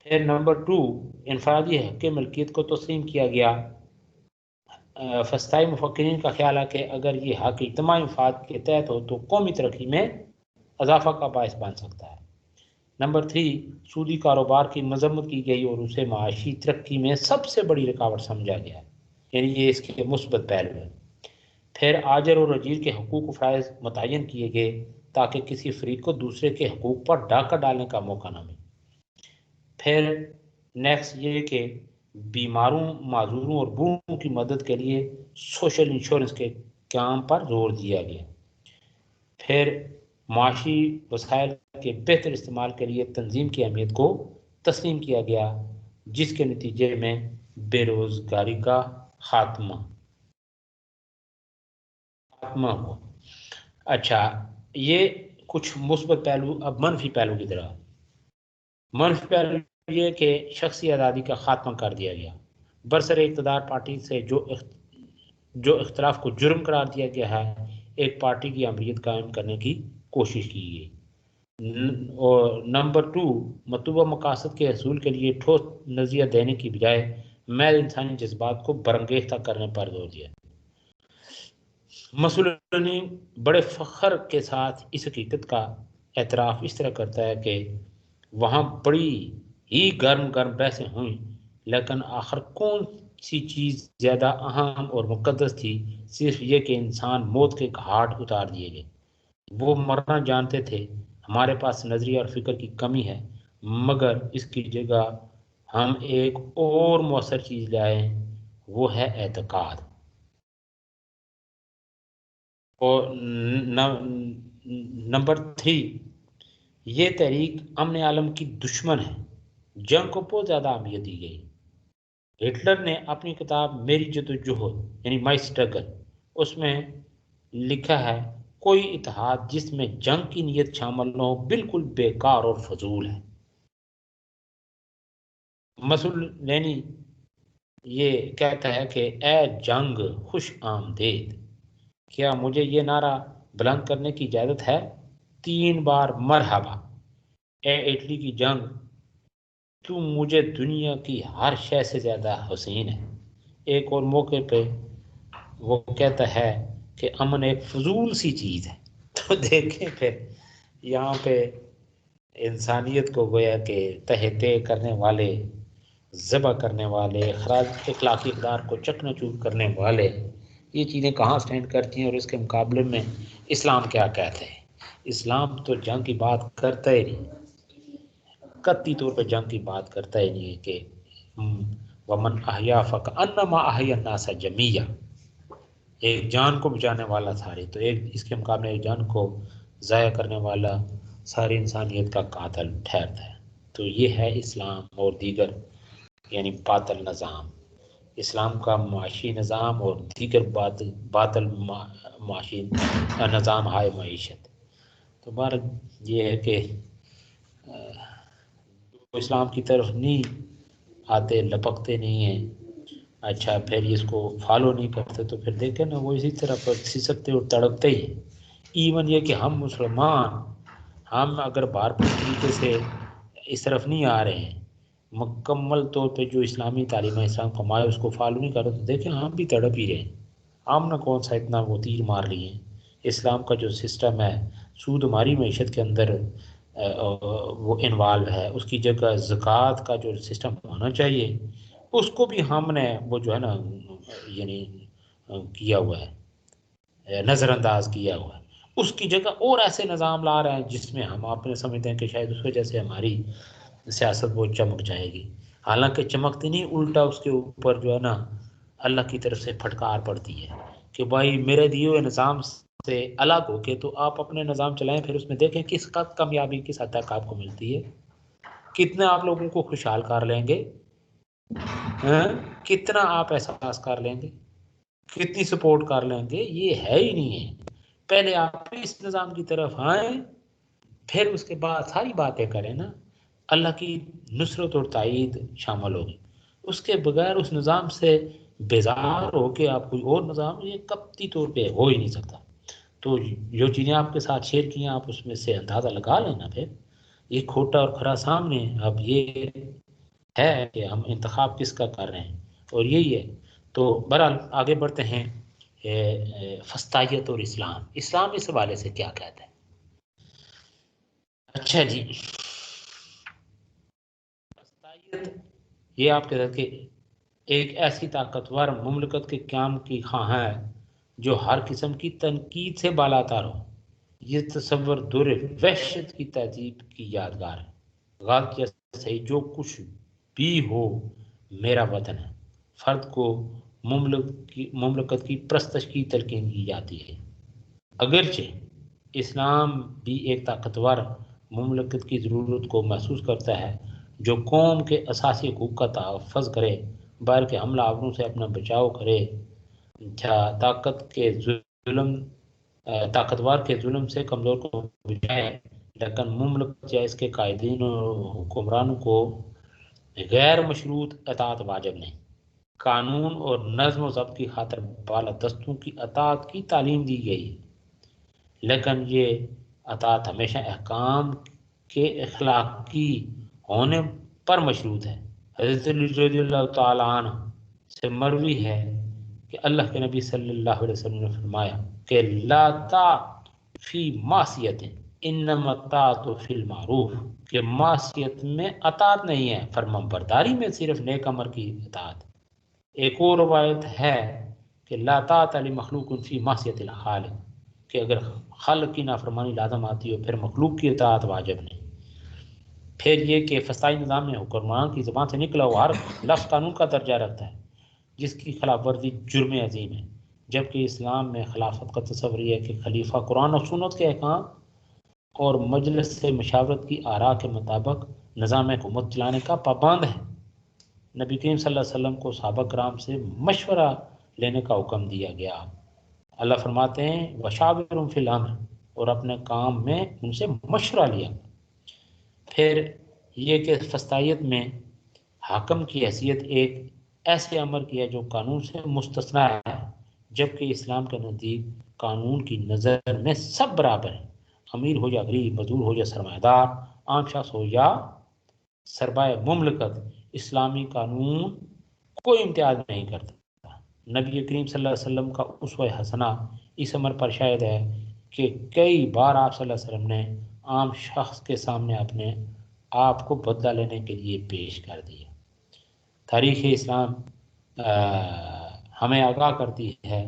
پھر نمبر 2، انفرادی حق ملکیت کو تسلیم کیا گیا۔ فسطائی مفکرین کا خیال ہے کہ اگر یہ حق اجتماعی مفاد کے تحت ہو تو قومی ترقی میں اضافہ کا باعث بن سکتا ہے۔ نمبر 3، سودی کاروبار کی مذمت کی گئی اور اسے معاشی ترقی میں سب سے بڑی رکاوٹ سمجھا گیا، یعنی یہ اس کے مثبت پہلو ہے۔ پھر آجر اور اجیر کے حقوق و فرائض متعین کیے گئے تاکہ کسی فریق کو دوسرے کے حقوق پر ڈاکہ ڈالنے کا موقع نہ ملے۔ پھر نیکسٹ یہ کہ بیماروں، معذوروں اور بوڑھوں کی مدد کے لیے سوشل انشورنس کے قیام پر زور دیا گیا۔ پھر معاشی وسائل کے بہتر استعمال کے لیے تنظیم کی اہمیت کو تسلیم کیا گیا، جس کے نتیجے میں بے روزگاری کا خاتمہ ہوا۔ اچھا، یہ کچھ مثبت پہلو۔ اب منفی پہلو کی طرح۔ منفی پہلو یہ کہ شخصی آزادی کا خاتمہ کر دیا گیا۔ برسر اقتدار پارٹی سے جو اختلاف کو جرم قرار دیا گیا ہے، ایک پارٹی کی امریت قائم کرنے کی کوشش کی گئی۔ اور نمبر 2، مطلوبہ مقاصد کے حصول کے لیے ٹھوس نظریہ دینے کی بجائے محض انسانی جذبات کو برانگیختہ کرنے پر زور دیا۔ مسولینی بڑے فخر کے ساتھ اس حقیقت کا اعتراف اس طرح کرتا ہے کہ وہاں بڑی ہی گرم بحثیں ہوئیں، لیکن آخر کون سی چیز زیادہ اہم اور مقدس تھی؟ صرف یہ کہ انسان موت کے گھاٹ اتار دیے گئے۔ وہ مرنا جانتے تھے۔ ہمارے پاس نظریہ اور فکر کی کمی ہے، مگر اس کی جگہ ہم ایک اور مؤثر چیز لائیں، وہ ہے اعتقاد۔ اور نمبر 3، یہ تحریک امن عالم کی دشمن ہے۔ جنگ کو بہت زیادہ اہمیت دی گئی۔ ہٹلر نے اپنی کتاب میری جدوجہد یعنی مائی اسٹرگل، اس میں لکھا ہے کوئی اتحاد جس میں جنگ کی نیت شامل نہ ہو بالکل بیکار اور فضول ہے۔ مسولینی یہ کہتا ہے کہ اے جنگ خوش آمدید، کیا مجھے یہ نعرہ بلند کرنے کی اجازت ہے 3 بار مرحبا اے اٹلی کی جنگ، تو مجھے دنیا کی ہر شے سے زیادہ حسین ہے۔ ایک اور موقع پہ وہ کہتا ہے کہ امن ایک فضول سی چیز ہے۔ تو دیکھیں پھر یہاں پہ انسانیت کو گویا کہ تہتے کرنے والے، ذبح کرنے والے، خراج اخلاقی اقدار کو چکنا چور کرنے والے یہ چیزیں کہاں سٹینڈ کرتی ہیں، اور اس کے مقابلے میں اسلام کیا کہتے ہیں؟ اسلام تو جنگ کی بات کرتا ہی نہیں، قطعی طور پہ جنگ کی بات کرتا ہی نہیں ہے کہ ومن احیا فکانما احیا الناس جمیعا، ایک جان کو بچانے والا سارے، تو ایک اس کے مقابلے ایک جان کو ضائع کرنے والا ساری انسانیت کا قاتل ٹھہرتا ہے۔ تو یہ ہے اسلام اور دیگر یعنی باطل نظام، اسلام کا معاشی نظام اور دیگر باطل معاشی نظام ہائے معیشت۔ تو بہر یہ ہے کہ اسلام کی طرف نہیں آتے، لپکتے نہیں ہیں، اچھا پھر اس کو فالو نہیں کرتے، تو پھر دیکھیں نا وہ اسی طرح پر سسکتے اور تڑپتے ہی ہیں۔ ایون یہ کہ ہم مسلمان، ہم اگر بھرپور طریقے سے اس طرف نہیں آ رہے ہیں، مکمل طور پہ جو اسلامی تعلیم اسلام کمائے اس کو فالو نہیں کر رہے، تو دیکھیں ہم بھی تڑپ ہی رہے ہیں۔ ہم نہ کون سا اتنا وہ تیر مار لیے ہیں۔ اسلام کا جو سسٹم ہے، سود ہماری معیشت کے اندر وہ انوالو ہے، اس کی جگہ زکوٰۃ کا جو سسٹم ہونا چاہیے اس کو بھی ہم نے وہ جو ہے نا یعنی کیا ہوا ہے، نظر انداز کیا ہوا ہے۔ اس کی جگہ اور ایسے نظام لا رہے ہیں جس میں ہم اپنے سمجھتے ہیں کہ شاید اس وجہ سے ہماری سیاست وہ چمک جائے گی، حالانکہ چمکتی نہیں، الٹا اس کے اوپر جو ہے نا اللہ کی طرف سے پھٹکار پڑتی ہے کہ بھائی میرے دیے ہوئے نظام سے الگ ہو کے تو آپ اپنے نظام چلائیں، پھر اس میں دیکھیں کس حد کامیابی کس حد تک آپ کو ملتی ہے، کتنے آپ لوگوں کو خوشحال کر لیں گے، کتنا آپ احساس کر لیں گے، کتنی سپورٹ کر لیں گے۔ یہ ہے ہی نہیں ہے۔ پہلے آپ اس نظام کی طرف آئیں، پھر اس کے بعد ساری باتیں کریں نا، اللہ کی نصرت اور تائید شامل ہوگی۔ اس کے بغیر اس نظام سے بیزار ہو کے آپ کوئی اور نظام، یہ قطعی طور پہ ہو ہی نہیں سکتا۔ تو جو چیزیں آپ کے ساتھ شیئر کی ہیں آپ اس میں سے اندازہ لگا لینا، پھر یہ کھوٹا اور کھرا سامنے ہے۔ اب یہ ہے کہ ہم انتخاب کس کا کر رہے ہیں، اور یہی ہے۔ تو بہرحال آگے بڑھتے ہیں۔ فسطائیت اور اسلام، اسلام اس حوالے سے کیا کہتا ہے؟ اچھا جی، فسطائیت یہ آپ کہتے ہیں کہ ایک ایسی طاقتور مملکت کے قیام کی خواہاں ہے جو ہر قسم کی تنقید سے بالاتر ہو۔ یہ تصور دور وحشت کی تہذیب کی یادگار ہے۔ غلط یا صحیح جو کچھ بھی ہو میرا وطن ہے، فرد کو مملکت کی پرستش کی تلقین کی جاتی ہے۔ اگرچہ اسلام بھی ایک طاقتور مملکت کی ضرورت کو محسوس کرتا ہے جو قوم کے اساسی حقوق کا تحفظ کرے، بلکہ حملہ آوروں سے اپنا بچاؤ کرے، طاقتور کے ظلم سے کمزور کو بچائے، لیکن مملکت یا اس کے قائدین اور حکمرانوں کو غیر مشروط اطاعت واجب نہیں۔ قانون اور نظم و ضبط کی خاطر بالادستوں کی اطاعت کی تعلیم دی گئی ہے، لیکن یہ اطاعت ہمیشہ احکام کے اخلاقی ہونے پر مشروط ہے۔ حضرت علی رضی اللہ تعالیٰ عنہ سے مروی ہے کہ اللہ کے نبی صلی اللہ علیہ وسلم نے فرمایا کہ لا طاعت فی معصیت انما الطاعت فی المعروف، کہ معصیت میں اطاعت نہیں ہے، فرما برداری میں صرف نیک امر کی اطاعت۔ ایک اور روایت ہے کہ لا طاعت لمخلوق فی معصیت الخالق، کہ اگر خالق کی نافرمانی لازم آتی ہو پھر مخلوق کی اطاعت واجب نہیں۔ پھر یہ کہ فسطائی نظام میں حکمران کی زبان سے نکلا ہوا ہر لفظ قانون کا درجہ رکھتا ہے، جس کی خلاف ورزی جرم عظیم ہے، جبکہ اسلام میں خلافت کا تصور یہ ہے کہ خلیفہ قرآن و سنت کے احکام اور مجلس سے مشاورت کی آراء کے مطابق نظام حکومت چلانے کا پابند ہے۔ نبی کریم صلی اللہ علیہ وسلم کو صحابہ کرام سے مشورہ لینے کا حکم دیا گیا۔ اللہ فرماتے ہیں وَشَاوِرْهُمْ فِي الْأَمْرِ، اور اپنے کام میں ان سے مشورہ لیا۔ پھر یہ کہ فسطائیت میں حاکم کی حیثیت ایک ایسے امر کی ہے جو قانون سے مستثنیٰ ہے، جبکہ اسلام کے نزدیک قانون کی نظر میں سب برابر ہیں، امیر ہو یا غریب، مزدور ہو یا سرمایہ دار، عام شخص ہو یا سرمایہ مملکت، اسلامی قانون کوئی امتیاز نہیں کرتا۔ نبی کریم صلی اللہ علیہ وسلم کا اسوہ حسنہ اس امر پر شاہد ہے کہ کئی بار آپ صلی اللہ علیہ وسلم نے عام شخص کے سامنے اپنے آپ کو بدلہ لینے کے لیے پیش کر دیا۔ تاریخ اسلام ہمیں آگاہ کرتی ہے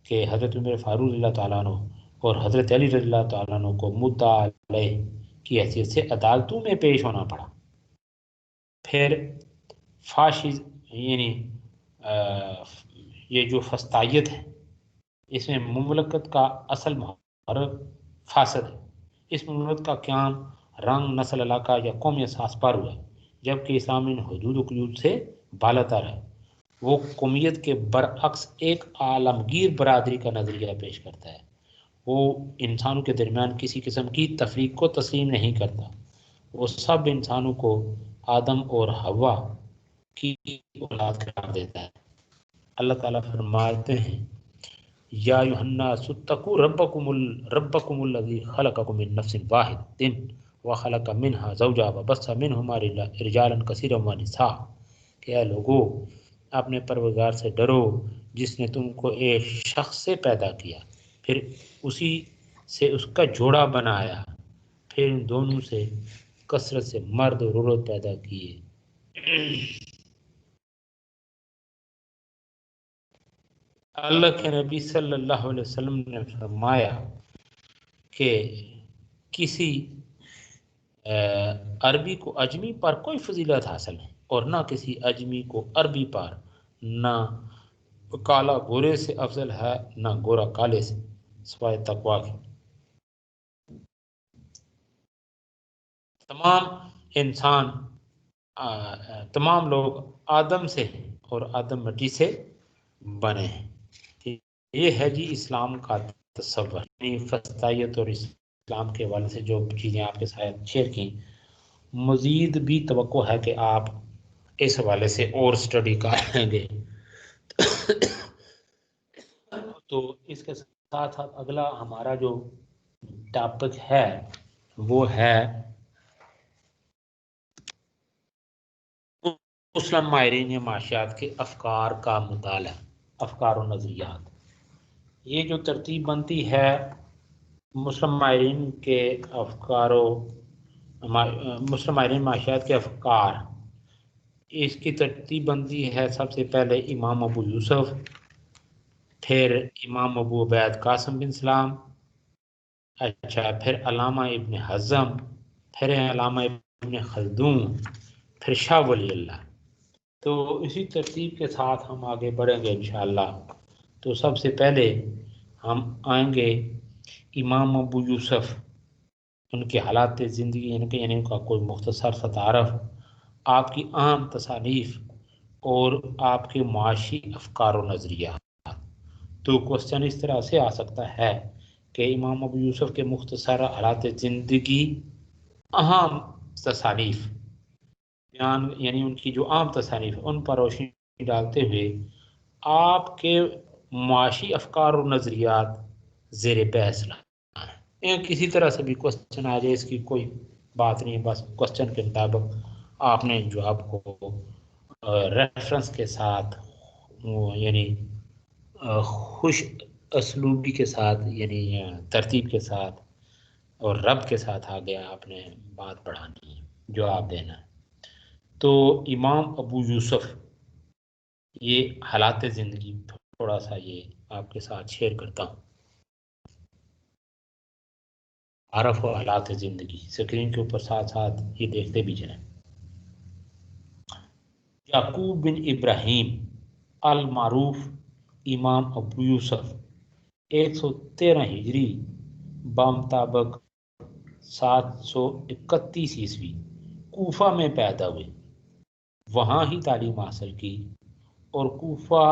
کہ حضرت عمر فاروق رضی اللہ تعالیٰ عنہ اور حضرت علی رضی اللہ تعالیٰ عنہ کو مدعا علیہ کی حیثیت سے عدالتوں میں پیش ہونا پڑا۔ پھر فاشز یعنی یہ جو فسطائیت ہے، اس میں مملکت کا اصل محرک فاسد ہے۔ اس مملکت کا قیام رنگ، نسل، علاقہ یا قومی اساس پر ہوا ہے، جبکہ اسلام ان حدود و قیود سے بالاتر ہے۔ وہ قومیت کے برعکس ایک عالمگیر برادری کا نظریہ پیش کرتا ہے۔ وہ انسانوں کے درمیان کسی قسم کی تفریق کو تسلیم نہیں کرتا۔ وہ سب انسانوں کو آدم اور حوا کی اولاد قرار دیتا ہے۔ اللہ تعالیٰ فرماتے ہیں یا ایھا الناس اتقوا ربکم الذی خلقکم من نفس واحدۃ وخلق منها زوجها وبث منهما رجالا کثیرا ونساء، کہ اے لوگو اپنے پروردگار سے ڈرو جس نے تم کو ایک شخص سے پیدا کیا، پھر اسی سے اس کا جوڑا بنایا، پھر ان دونوں سے کثرت سے مرد اور عورت پیدا کیے۔ اللہ کے نبی صلی اللہ علیہ وسلم نے فرمایا کہ کسی عربی کو اجمی پر کوئی فضیلت حاصل نہیں، اور نہ کسی اجمی کو عربی پر، نہ کالا گورے سے افضل ہے، نہ گورا کالے سے، سوائے تقویٰ کے۔ تمام لوگ آدم سے اور آدم مٹی سے بنے ہیں۔ یہ ہے جی اسلام کا تصور، فسطائیت اور اسلام کے حوالے سے جو چیزیں آپ کے ساتھ شیئر کی۔ مزید بھی توقع ہے کہ آپ اس حوالے سے اور سٹڈی کریں گے۔ تو اس کے ساتھ ساتھ اگلا ہمارا جو ٹاپک ہے وہ ہے مسلم ماہرین معاشیات کے افکار کا مطالعہ، افکار و نظریات۔ یہ جو ترتیب بنتی ہے مسلم ماہرین کے مسلم ماہرین معاشیات کے افکار، اس کی ترتیب بنتی ہے سب سے پہلے امام ابو یوسف، پھر امام ابو عبید قاسم بن سلام، اچھا پھر علامہ ابن حزم، پھر علامہ ابن خلدون، پھر شاہ ولی اللہ۔ تو اسی ترتیب کے ساتھ ہم آگے بڑھیں گے انشاءاللہ۔ تو سب سے پہلے ہم آئیں گے امام ابو یوسف، ان کے حالات زندگی، یعنی ان کا کوئی مختصر سا تعارف، آپ کی عام تصانیف اور آپ کے معاشی افکار و نظریات۔ تو کوسچن اس طرح سے آ سکتا ہے کہ امام ابو یوسف کے مختصر حالات زندگی، اہم تصانیف، یعنی ان کی جو عام تصانیف ان پر روشنی ڈالتے ہوئے آپ کے معاشی افکار و نظریات زیر بحث لانا ہے۔ کسی طرح سے بھی کوسچن آ جائے، اس کی کوئی بات نہیں، بس کوسچن کے مطابق آپ نے جواب کو ریفرنس کے ساتھ، یعنی خوش اسلوبی کے ساتھ، یعنی ترتیب کے ساتھ اور رب کے ساتھ آگے آپ نے بات بڑھانی ہے، جواب دینا ہے۔ تو امام ابو یوسف، یہ حالات زندگی تھوڑا سا یہ آپ کے ساتھ شیئر کرتا ہوں۔ عرف و حالات زندگی اسکرین کے اوپر ساتھ ساتھ یہ دیکھتے بھی جائیں۔ یعقوب بن ابراہیم المعروف امام ابو یوسف 113 ہجری بمطابق 731 عیسوی کوفہ میں پیدا ہوئے، وہاں ہی تعلیم حاصل کی اور کوفہ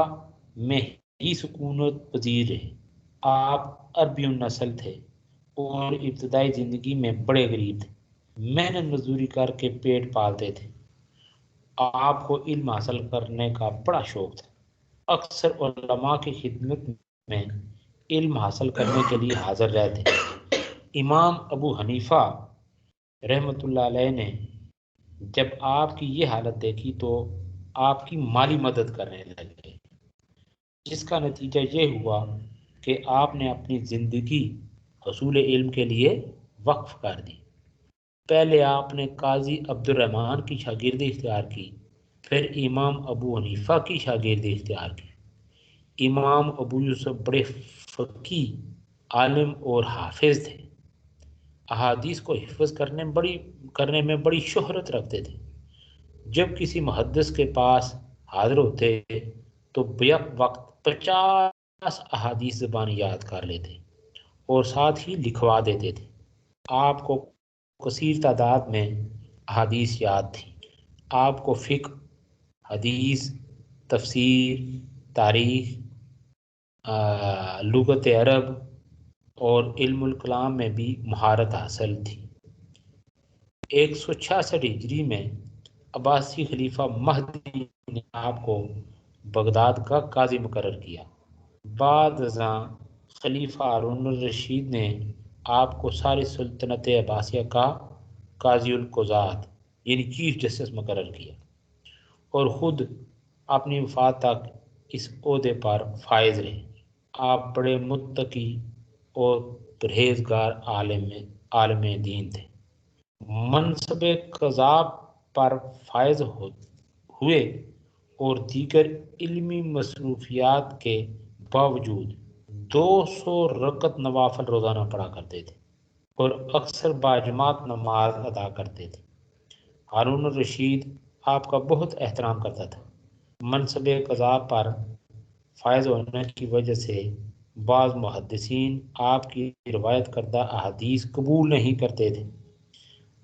میں ہی سکونت پذیر رہے۔ آپ عربی النسل تھے اور ابتدائی زندگی میں بڑے غریب تھے، محنت مزدوری کر کے پیٹ پالتے تھے۔ آپ کو علم حاصل کرنے کا بڑا شوق تھا، اکثر علماء کی خدمت میں علم حاصل کرنے کے لیے حاضر رہتے۔ امام ابو حنیفہ رحمۃ اللہ علیہ نے جب آپ کی یہ حالت دیکھی تو آپ کی مالی مدد کرنے لگے، جس کا نتیجہ یہ ہوا کہ آپ نے اپنی زندگی حصول علم کے لیے وقف کر دی۔ پہلے آپ نے قاضی عبد الرحمن کی شاگردی اختیار کی، پھر امام ابو حنیفہ کی شاگردی اختیار کی۔ امام ابو یوسف بڑے فقی، عالم اور حافظ تھے، احادیث کو حفظ کرنے میں بڑی شہرت رکھتے تھے۔ جب کسی محدث کے پاس حاضر ہوتے تو بیک وقت 50 احادیث زبانی یاد کر لیتے اور ساتھ ہی لکھوا دیتے تھے۔ آپ کو کثیر تعداد میں احادیث یاد تھی۔ آپ کو فقہ، حدیث، تفسیر، تاریخ، لغت عرب اور علم الکلام میں بھی مہارت حاصل تھی۔ 166 ہجری میں عباسی خلیفہ مہدی نے آپ کو بغداد کا قاضی مقرر کیا۔ بعد ازاں خلیفہ ہارون الرشید نے آپ کو ساری سلطنت عباسیہ کا قاضی القضات یعنی چیف جسٹس مقرر کیا اور خود اپنی وفات تک اس عہدے پر فائز رہے۔ آپ بڑے متقی اور پرہیزگار عالم دین تھے۔ منصب قضاء پر فائز ہوئے اور دیگر علمی مصروفیات کے باوجود 200 رکعت نوافل روزانہ پڑھا کرتے تھے اور اکثر باجماعت نماز ادا کرتے تھے۔ ہارون الرشید آپ کا بہت احترام کرتا تھا۔ منصب قضاء پر فائز ہونے کی وجہ سے بعض محدثین آپ کی روایت کردہ احادیث قبول نہیں کرتے تھے۔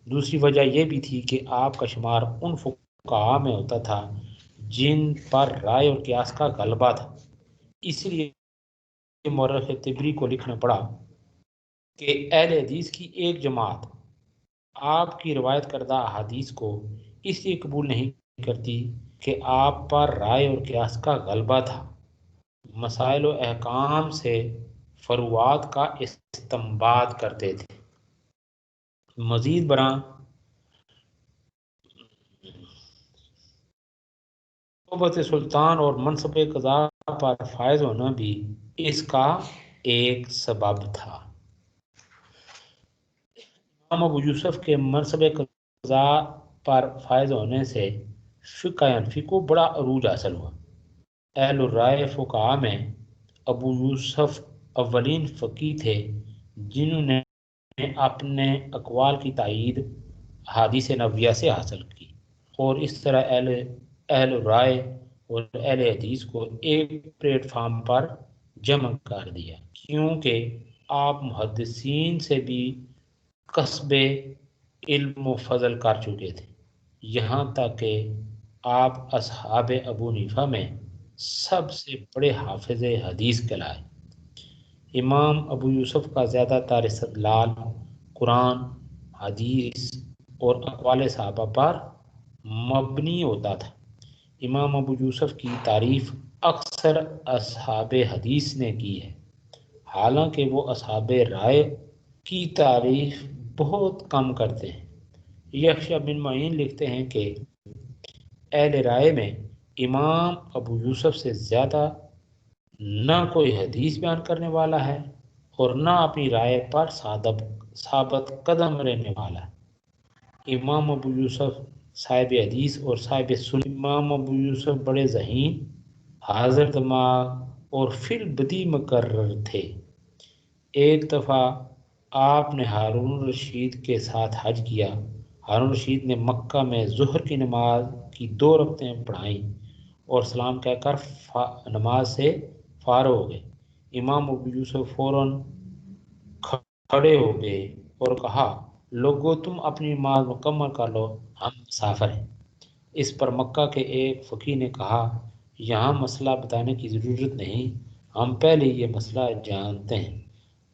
دوسری وجہ یہ بھی تھی کہ آپ کا شمار ان فقہاء میں ہوتا تھا جن پر رائے اور قیاس کا غلبہ تھا۔ اس لیے مورخ طبری کو لکھنا پڑا کہ اہل حدیث کی ایک جماعت آپ کی روایت کردہ احادیث کو اس لیے قبول نہیں کرتی کہ آپ پر رائے اور قیاس کا غلبہ تھا۔ مسائل و احکام سے فروعات کا استنباط کرتے تھے۔ مزید برآں صحبت سلطان اور منصب قضاء پر فائز ہونا بھی اس کا ایک سبب تھا۔ امام ابو یوسف کے منصب قضاء پر فائز ہونے سے فقہ حنفی کو بڑا عروج حاصل ہوا۔ اہل الرائے فقہاء میں ابو یوسف اولین فقی تھے جنہوں نے اپنے اقوال کی تائید احادیث نبویہ سے حاصل کی اور اس طرح اہل الرائے اور اہل حدیث کو ایک پلیٹ فارم پر جمع کر دیا، کیونکہ آپ محدثین سے بھی کسب علم و فضل کر چکے تھے، یہاں تک کہ آپ اصحاب ابو حنیفہ میں سب سے بڑے حافظ حدیث کہلائے۔ امام ابو یوسف کا زیادہ تر استدلال قرآن، حدیث اور اقوال صحابہ پر مبنی ہوتا تھا۔ امام ابو یوسف کی تعریف اکثر اصحاب حدیث نے کی ہے، حالانکہ وہ اصحاب رائے کی تعریف بہت کم کرتے ہیں۔ یحییٰ بن معین لکھتے ہیں کہ اہل رائے میں امام ابو یوسف سے زیادہ نہ کوئی حدیث بیان کرنے والا ہے اور نہ اپنی رائے پر ثابت قدم رہنے والا ہے۔ امام ابو یوسف صاحب حدیث اور صاحب سنت۔ امام ابو یوسف بڑے ذہین، حاضر دماغ اور فی البدیہہ مقرر تھے۔ ایک دفعہ آپ نے ہارون الرشید کے ساتھ حج کیا۔ ہارون الرشید نے مکہ میں ظہر کی نماز کی 2 رکعتیں پڑھائیں اور سلام کہہ کر نماز سے فارغ ہو گئے۔ امام ابو یوسف فوراً کھڑے ہو گئے اور کہا، لوگو تم اپنی نماز مکمل کر لو، ہم مسافر ہیں۔ اس پر مکہ کے ایک فقیہ نے کہا، یہاں مسئلہ بتانے کی ضرورت نہیں، ہم پہلے یہ مسئلہ جانتے ہیں۔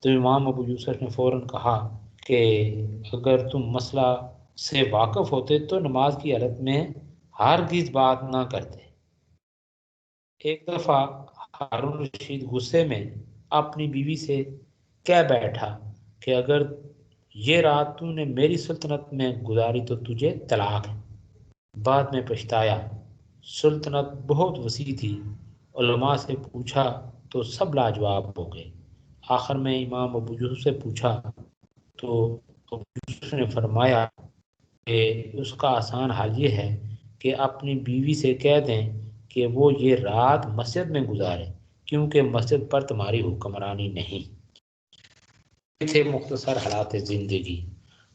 تو امام ابو یوسف نے فوراً کہا کہ اگر تم مسئلہ سے واقف ہوتے تو نماز کی حالت میں ہرگز بات نہ کرتے۔ ایک دفعہ ہارون الرشید غصے میں اپنی بیوی سے کہہ بیٹھا کہ اگر یہ رات تو نے میری سلطنت میں گزاری تو تجھے طلاق ہے۔ بعد میں پچھتایا، سلطنت بہت وسیع تھی، علماء سے پوچھا تو سب لاجواب ہو گئے۔ آخر میں امام ابو یوسف سے پوچھا تو ابو یوسف نے فرمایا کہ اس کا آسان حال یہ ہے کہ اپنی بیوی سے کہہ دیں کہ وہ یہ رات مسجد میں گزارے، کیونکہ مسجد پر تمہاری حکمرانی نہیں۔ یہ تھے مختصر حالات زندگی۔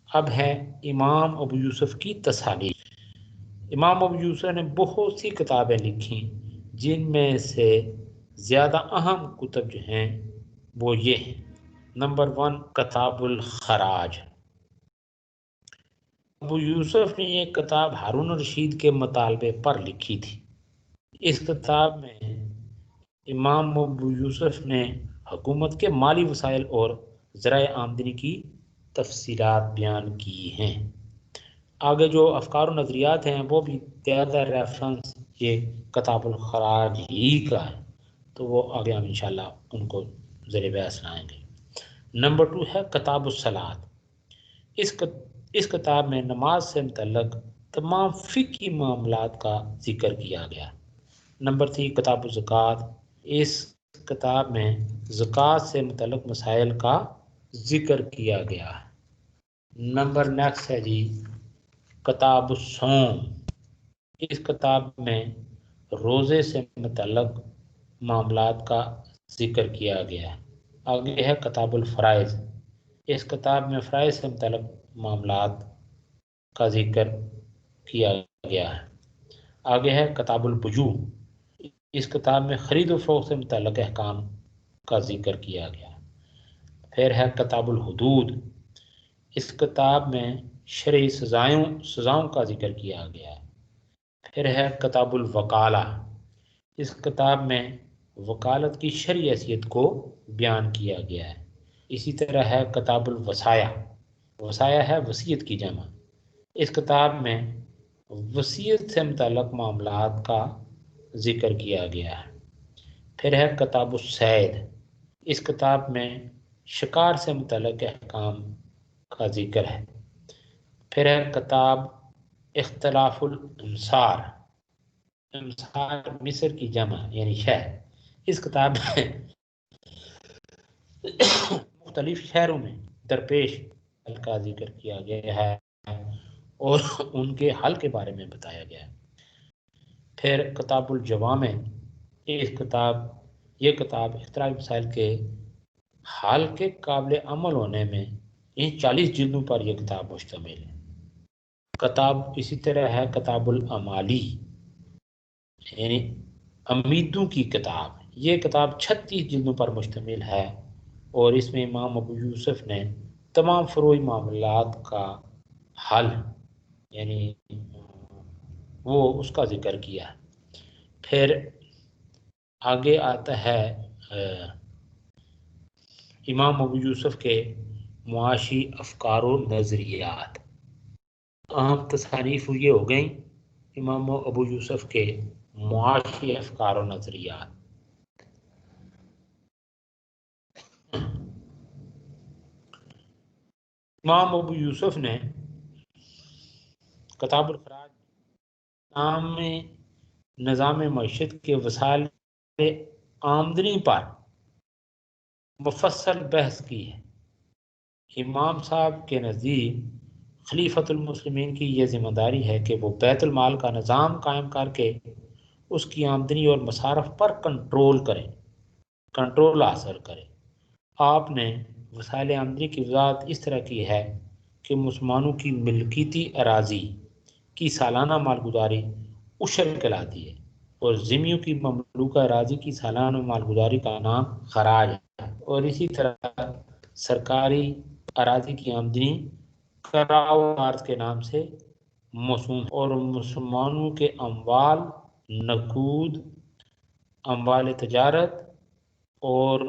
اب ہے امام ابو یوسف کی تصانیف۔ امام ابو یوسف نے بہت سی کتابیں لکھی، جن میں سے زیادہ اہم کتب جو ہیں وہ یہ ہیں۔ نمبر 1، کتاب الخراج۔ ابو یوسف نے یہ کتاب ہارون الرشید کے مطالبے پر لکھی تھی۔ اس کتاب میں امام ابو یوسف نے حکومت کے مالی وسائل اور ذرائع آمدنی کی تفصیلات بیان کی ہیں۔ آگے جو افکار و نظریات ہیں وہ بھی زیادہ ریفرنس یہ کتاب الخراج ہی کا ہے، تو وہ آگے ہم انشاءاللہ ان کو ذریعے بحث لائیں گے۔ نمبر 2 ہے کتاب الصلاۃ۔ اس کتاب میں نماز سے متعلق تمام فقہی معاملات کا ذکر کیا گیا۔ نمبر 3 کتاب الزکوٰۃ۔ اس کتاب میں زکوٰۃ سے متعلق مسائل کا ذکر کیا گیا ہے۔ نمبر نیکسٹ ہے جی کتاب الصوم۔ اس کتاب میں روزے سے متعلق معاملات کا ذکر کیا گیا ہے۔ آگے ہے کتاب الفرائض۔ اس کتاب میں فرائض سے متعلق معاملات کا ذکر کیا گیا ہے۔ آگے ہے کتاب البیوع۔ اس کتاب میں خرید و فروخت سے متعلق احکام کا ذکر کیا گیا ہے۔ پھر ہے کتاب الحدود۔ اس کتاب میں شرعی سزاؤں کا ذکر کیا گیا ہے۔ پھر ہے کتاب الوکالہ۔ اس کتاب میں وکالت کی شرعی حیثیت کو بیان کیا گیا ہے۔ اسی طرح ہے کتاب الوصایہ۔ وصایہ ہے وصیت کی جمع۔ اس کتاب میں وصیت سے متعلق معاملات کا ذکر کیا گیا ہے۔ پھر ہے کتاب الصید۔ اس کتاب میں شکار سے متعلق احکام کا ذکر ہے۔ پھر ہے کتاب اختلاف الامصار۔ امصار مصر کی جمع یعنی شہر۔ اس کتاب میں مختلف شہروں میں درپیش کا ذکر کیا گیا ہے اور ان کے حل کے بارے میں بتایا گیا ہے۔ پھر کتاب الجوامع۔ یہ کتاب اختلافی مسائل کے حل کے قابل عمل ہونے میں ان 40 جلدوں پر یہ کتاب مشتمل ہے۔ کتاب اسی طرح ہے کتاب الامالی یعنی امیدوں کی کتاب۔ یہ کتاب 36 جلدوں پر مشتمل ہے اور اس میں امام ابو یوسف نے تمام فروعی معاملات کا حل یعنی وہ اس کا ذکر کیا۔ پھر آگے آتا ہے امام ابو یوسف کے معاشی افکار و نظریات۔ اہم تصانیف یہ ہو گئیں امام ابو یوسف کے معاشی افکار و نظریات۔ امام ابو یوسف نے کتاب الخراج نظام معیشت کے وسائل آمدنی پر مفصل بحث کی ہے۔ امام صاحب کے نزدیک خلیفۃ المسلمین کی یہ ذمہ داری ہے کہ وہ بیت المال کا نظام قائم کر کے اس کی آمدنی اور مصارف پر کنٹرول حاصل کرے۔ آپ نے وسائل آمدنی کی وضاحت اس طرح کی ہے کہ مسلمانوں کی ملکیتی اراضی کی سالانہ مالگزاری عشر کہلاتی ہے اور ذمیوں کی مملوکہ اراضی کی سالانہ مالگزاری کا نام خراج ہے، اور اسی طرح سرکاری اراضی کی آمدنی کراوات کے نام سے موسوم، اور مسلمانوں کے اموال، نقود، اموال تجارت اور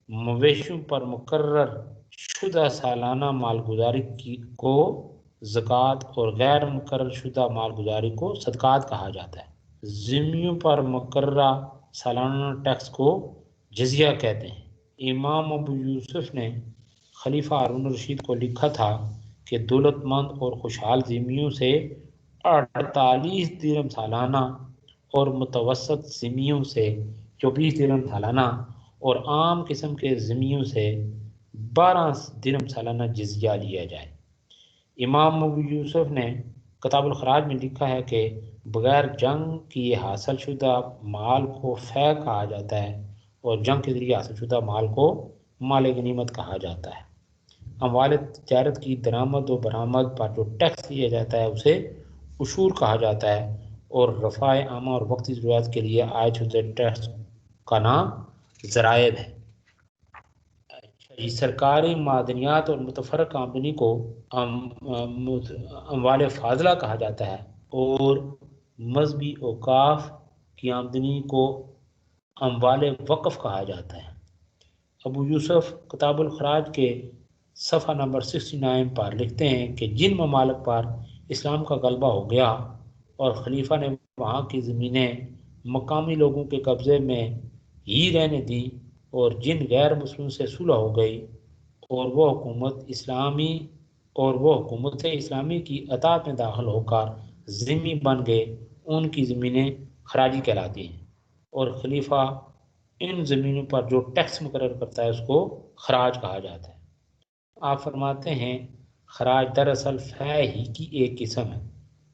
مویشیوں پر مقرر شدہ سالانہ مالگزاری کو زکوٰۃ اور غیر مقرر شدہ مالگزاری کو صدقات کہا جاتا ہے۔ ذمیوں پر مقررہ سالانہ ٹیکس کو جزیہ کہتے ہیں۔ امام ابو یوسف نے خلیفہ ہارون الرشید کو لکھا تھا کہ دولت مند اور خوشحال ذمیوں سے 48 درہم سالانہ اور متوسط ذمیوں سے 24 درہم سالانہ اور عام قسم کے ذمیوں سے 12 درہم سالانہ جزیہ لیا جائے۔ امام ابو یوسف نے کتاب الخراج میں لکھا ہے کہ بغیر جنگ کی حاصل شدہ مال کو فے کہا جاتا ہے اور جنگ کے ذریعے حاصل شدہ مال کو مال غنیمت کہا جاتا ہے۔ اموال تجارت کی درآمد و برآمد پر جو ٹیکس لیا جاتا ہے اسے عشور کہا جاتا ہے، اور رفع عامہ اور وقتی ضروریات کے لیے عائد شدہ ٹیکس کا نام ضرائب ہے۔ سرکاری معدنیات اور متفرق آمدنی کو اموال فاضلہ کہا جاتا ہے، اور مذہبی اوقاف کی آمدنی کو اموال وقف کہا جاتا ہے۔ ابو یوسف کتاب الخراج کے صفحہ نمبر 69 پر لکھتے ہیں کہ جن ممالک پر اسلام کا غلبہ ہو گیا اور خلیفہ نے وہاں کی زمینیں مقامی لوگوں کے قبضے میں ہی رہنے دی، اور جن غیر مسلموں سے صلح ہو گئی اور وہ حکومت اسلامی کی اطاعت میں داخل ہو کر ذمہ بن گئے، ان کی زمینیں خراجی کہلاتی ہیں، اور خلیفہ ان زمینوں پر جو ٹیکس مقرر کرتا ہے اس کو خراج کہا جاتا ہے۔ آپ فرماتے ہیں خراج دراصل فے ہی کی ایک قسم ہے،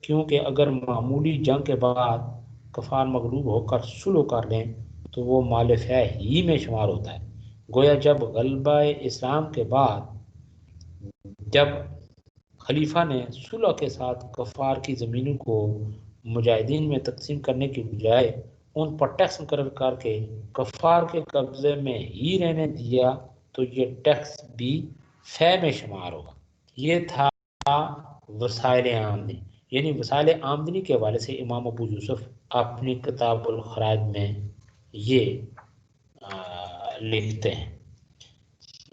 کیونکہ اگر معمولی جنگ کے بعد کفار مغلوب ہو کر صلح کر لیں تو وہ مال فے ہی میں شمار ہوتا ہے۔ گویا جب غلبہ اسلام کے بعد جب خلیفہ نے صلح کے ساتھ کفار کی زمینوں کو مجاہدین میں تقسیم کرنے کی بجائے ان پر ٹیکس مقرر کر کے کفار کے قبضے میں ہی رہنے دیا تو یہ ٹیکس بھی فے میں شمار ہوگا۔ یہ تھا وسائل آمدنی، یعنی وسائل آمدنی کے حوالے سے امام ابو یوسف اپنی کتاب الخراج میں یہ لکھتے ہیں۔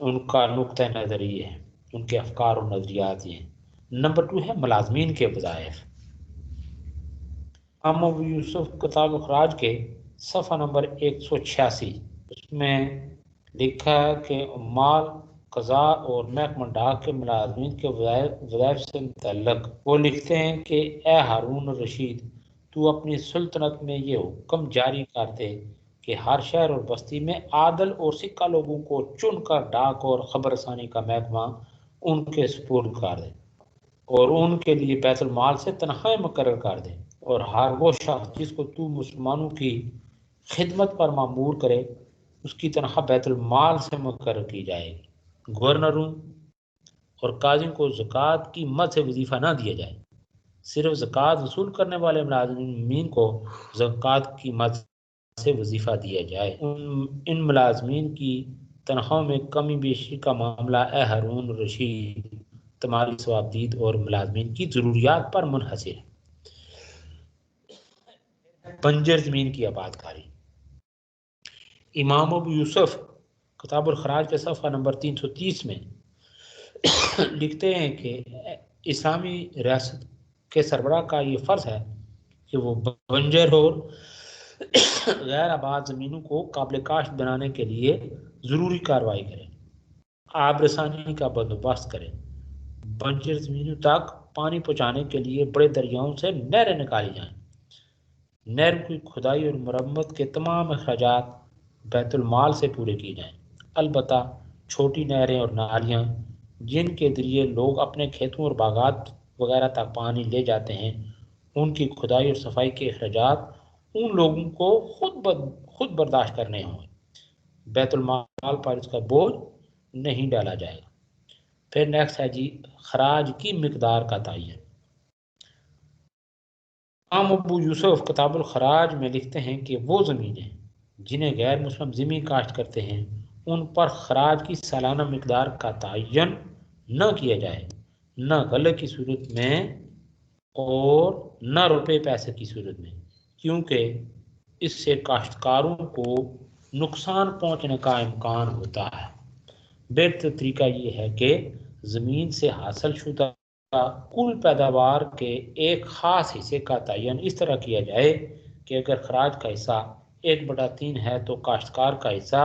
ان کا نقطہ نظر یہ ہے، ان کے افکار و نظریات یہ ہیں۔ نمبر 2 ہے ملازمین کے وظائف۔ امام ابو یوسف کتاب الخراج کے صفحہ نمبر 186 اس میں لکھا ہے کہ عمال، قضاء اور محکمہ ڈاک کے ملازمین کے وظائف سے متعلق وہ لکھتے ہیں کہ اے ہارون الرشید، تو اپنی سلطنت میں یہ حکم جاری کر دے کہ ہر شہر اور بستی میں عادل اور سکہ لوگوں کو چن کر ڈاک اور خبر رسانی کا محکمہ ان کے سپرد کر دے، اور ان کے لیے بیت المال سے تنخواہیں مقرر کر دے، اور ہر وہ شخص جس کو تو مسلمانوں کی خدمت پر مامور کرے اس کی تنخواہ بیت المال سے مقرر کی جائے گی۔ گورنروں اور قاضیوں کو زکوٰۃ کی مد سے وظیفہ نہ دیا جائے، صرف زکوٰۃ وصول کرنے والے ملازمین کو زکوٰۃ کی مد سے وظیفہ دیا جائے۔ ان ملازمین کی تنخواہوں میں کمی بیشی کا معاملہ اے ہارون الرشید تمہاری ثوابدید اور ملازمین کی ضروریات پر منحصر ہے۔ بنجر زمین کی آباد کاری۔ امام ابو یوسف کتاب الخراج کے صفحہ نمبر 330 میں لکھتے ہیں کہ اسلامی ریاست کے سربراہ کا یہ فرض ہے کہ وہ بنجر اور غیر آباد زمینوں کو قابل کاشت بنانے کے لیے ضروری کارروائی کرے، آب رسانی کا بندوبست کرے، بنجر زمینوں تک پانی پہنچانے کے لیے بڑے دریاؤں سے نہریں نکالی جائیں، نہر کی کھدائی اور مرمت کے تمام اخراجات بیت المال سے پورے کیے جائیں۔ البتہ چھوٹی نہریں اور نالیاں جن کے ذریعے لوگ اپنے کھیتوں اور باغات وغیرہ تک پانی لے جاتے ہیں، ان کی کھدائی اور صفائی کے اخراجات ان لوگوں کو خود برداشت کرنے ہوں، بیت المال پر اس کا بوجھ نہیں ڈالا جائے گا۔ پھر نیکسٹ ہے جی خراج کی مقدار کا تعین۔ امام ابو یوسف کتاب الخراج میں لکھتے ہیں کہ وہ زمینیں جنہیں غیر مسلم ذمہ کاشت کرتے ہیں ان پر خراج کی سالانہ مقدار کا تعین نہ کیا جائے، نہ غلے کی صورت میں اور نہ روپے پیسے کی صورت میں، کیونکہ اس سے کاشتکاروں کو نقصان پہنچنے کا امکان ہوتا ہے۔ بہتر طریقہ یہ ہے کہ زمین سے حاصل شدہ کل پیداوار کے ایک خاص حصے کا تعین اس طرح کیا جائے کہ اگر خراج کا حصہ 1/3 ہے تو کاشتکار کا حصہ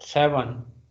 7,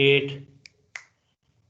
8,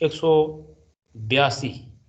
182